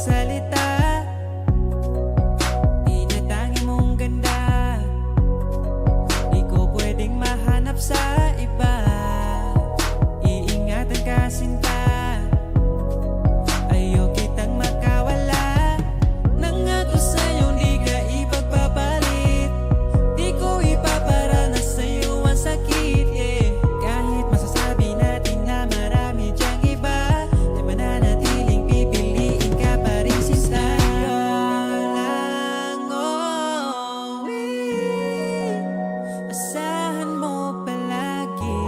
A: magsalita. Tinatangi mong ganda, di ko pwedeng mahanap sa iba. Iingatan ka sinta, ayaw kitang makawala. Nangako sa'yo di ka ipagpapalit, di ko ipaparanas sa'yo ang sakit, yeah. Kahit masasabi natin na marami dyang iba, ay mananatiling pipiliin ka pa rin sinta. Lang, oh, asahan mo palagi,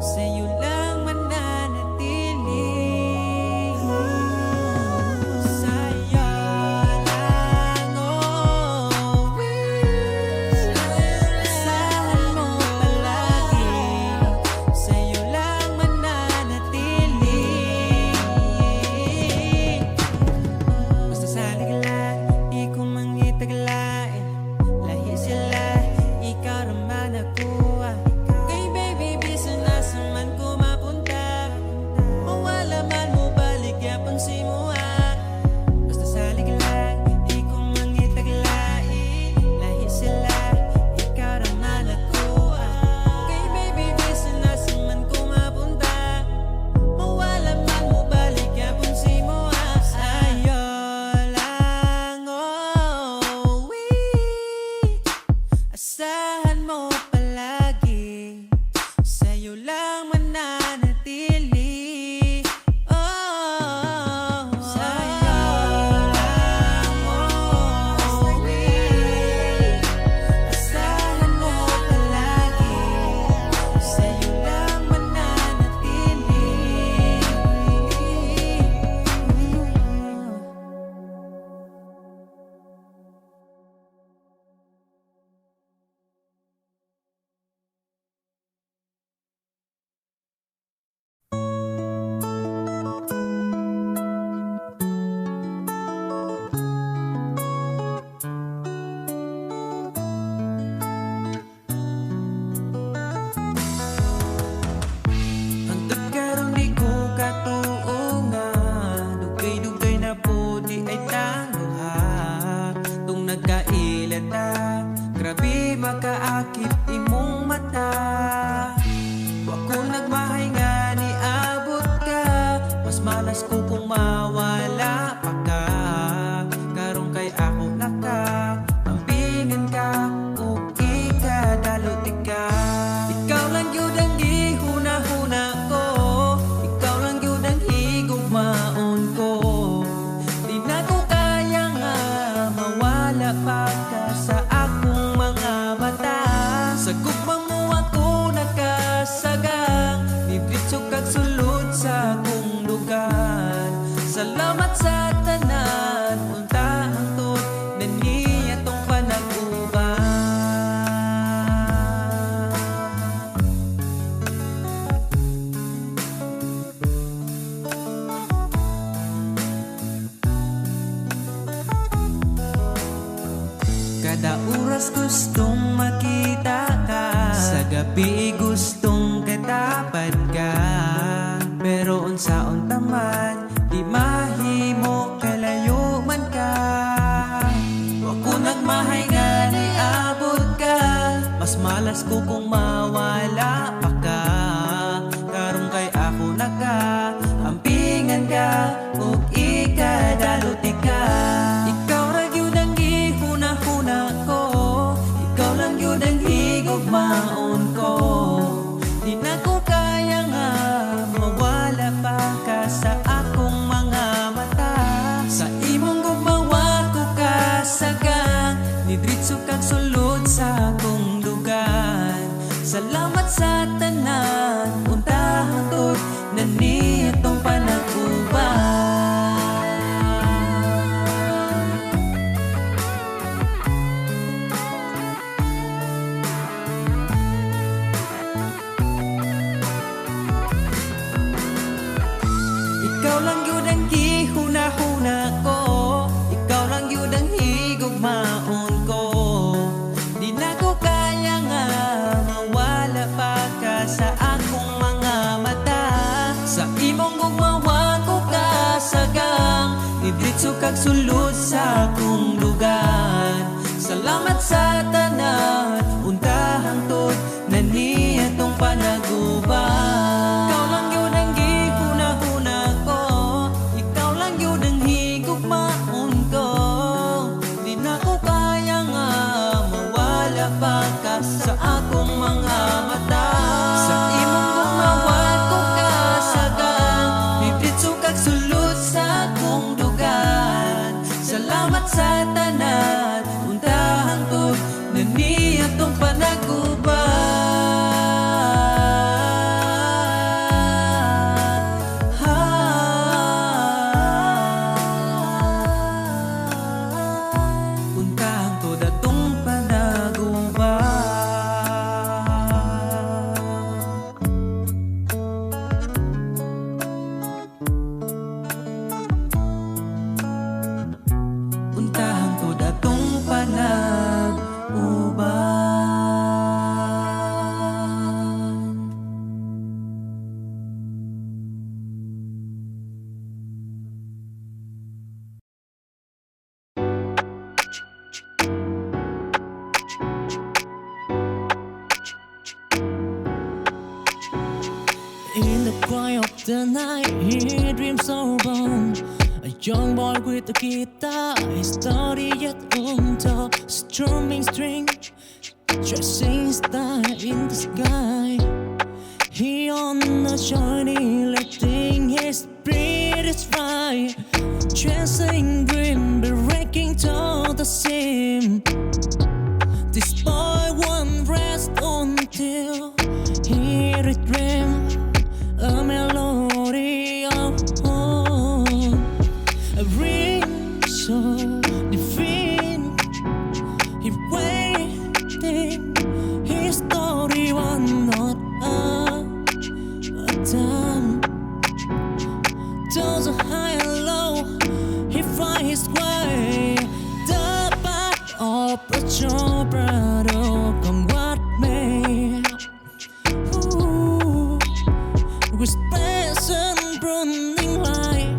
A: sa'yo lang mananatili. Sa'yo lang, oh, asahan mo palagi, sa'yo lang mananatili. Basta sali ka lang, di ko mangitaglain. Lahi sila, ikaw naman ako, ah. Kay baby, bisa nasa man ko mapunta. Mawala man mo balik, yapon si mo, ah. Basta sali ka lang, di ko mangitaglain. Lahi sila, ikaw naman ako, ah. Kay baby, bisa nasa man ko mapunta. Mawala man mo balik, yapon si mo, ah. Sa'yo lang, oh, asahan mo palagi, sa'yo lang mananatili. Oh, sa'yo lang, oh, asahan mo palagi, sa'yo lang mananatili. Hangtod karon di ko katuungan, dugay-dugay na po di ay tangguha. Tung nagkailata, grabe makaakit imong mata. Wa ko nagmahay nga ni abot ka, mas malas ko kung mawala pa ka. Karong kay ako naka, ampingan ka, ug ikadalot ka. Ikaw lang yun ang gihuna-huna ko, ikaw lang yun ang higugmaon ko. Di na ko kaya nga mawala pa ka sa akong mga mata. Sa gugmang mo ako nakasagang, nibritso kag sulod sa akong lugar. Salamat sa tanan, unta hangtod na niya tong panag-uban. Kada oras gustong makita ka, sa gabi gustong katapad ka. Pero unsaon taman, di mahimo kalayo man ka. Wa ko nagmahay nga ni abot ka, mas malas ko kung mawala pa ka. Karong kay ako naka, ampingan ka, ug ikadalot ka. Ikaw ra gyud ang gihuna-huna ko, ikaw lang gyud ang higugmaon ko. Di na ko kaya nga mawala pa ka sa akong mga mata. Sa imong gugmawa ko kasagang, nidritso kag sulod sa akong dugan. Salamat sa tanan, unta hangtod na nitong panag-uban. Ikaw lang yun ang gihuna-huna ko, ikaw lang yun ang higugmaon ko. Di na ko kaya nga mawala pa ka sa akong mga mata. Sa imong gugmawa ko kasagang, Nibritso kag sulod sa akong lugar. Salamat sa tanan, untahang tod na niya tong panaguban. Ikaw lang yun ang gihuna-huna ko, ikaw lang yun ang higugmaon ko. Di na ko kaya nga mawala pa ka sa akong mga mata. Sa imong gumawal ko kasagang, nibritso kag sulod sa akong lugar. Salamat sa tanan, untahang tod na niya tong panaguban. Untahang tod atong panaguban. Untahang tod atong panaguban.
C: In the quiet of the night, he dreams so born. A young boy with a guitar, his story yet untold. Strumming string, chasing star in the sky. He on a journey, letting his spirits fly. Chasing dream, breaking to the seam. This boy won't rest until he dream a melody of home, a ring so divine. He waiting, his story one not a time. Those are high and low, he finds his way. The path of a true brother, come what may. With passion burning like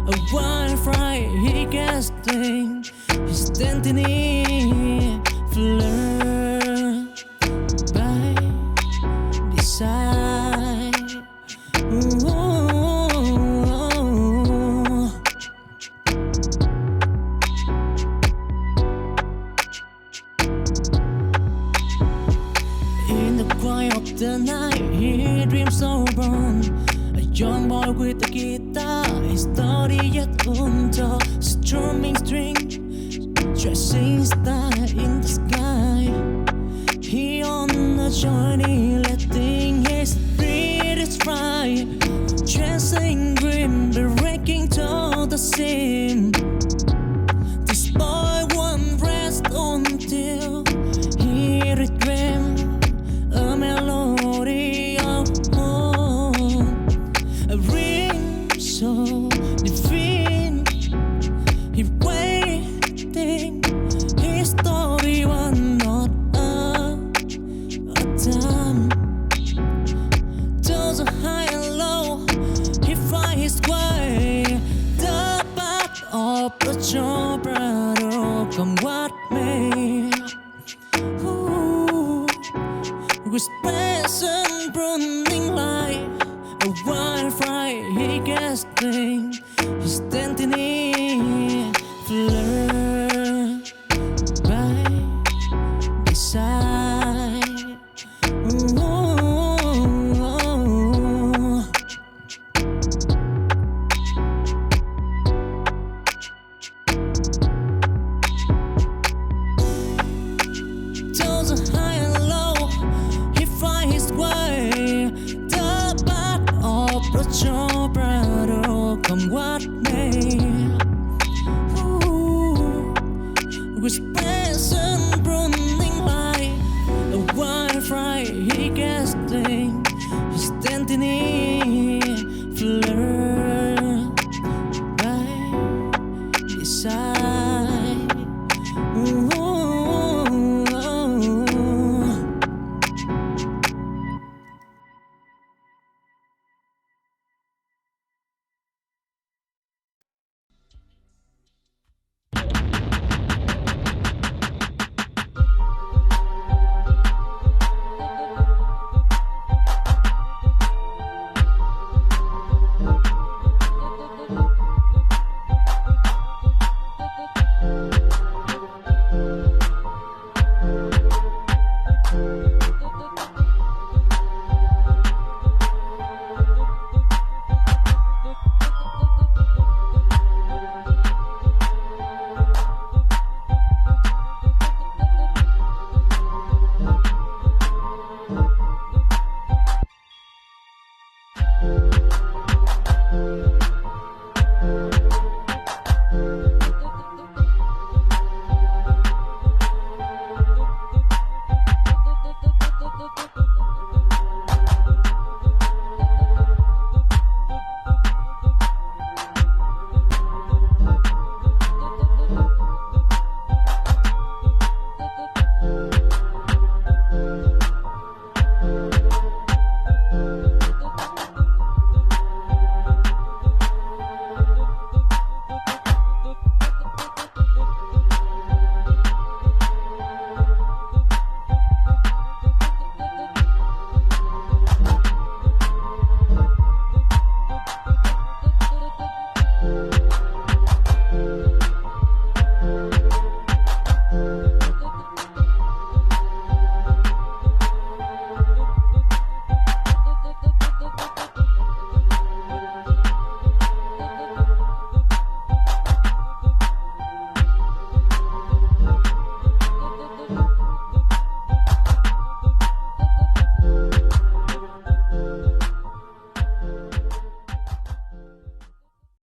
C: a wildfire, he casting his destiny, flirt by desire. In the quiet of the night, he dreams so born. A young boy with a guitar, his story yet untold. Strumming string, chasing star in the sky. He on a journey, letting his spirits fly. Chasing dream, breaking to the seam. This boy won't rest until he dream a melody of home, a ring so divine. He waiting, his story one not a time. Those are high and low, he finds his way. The path of the true brother, come what may.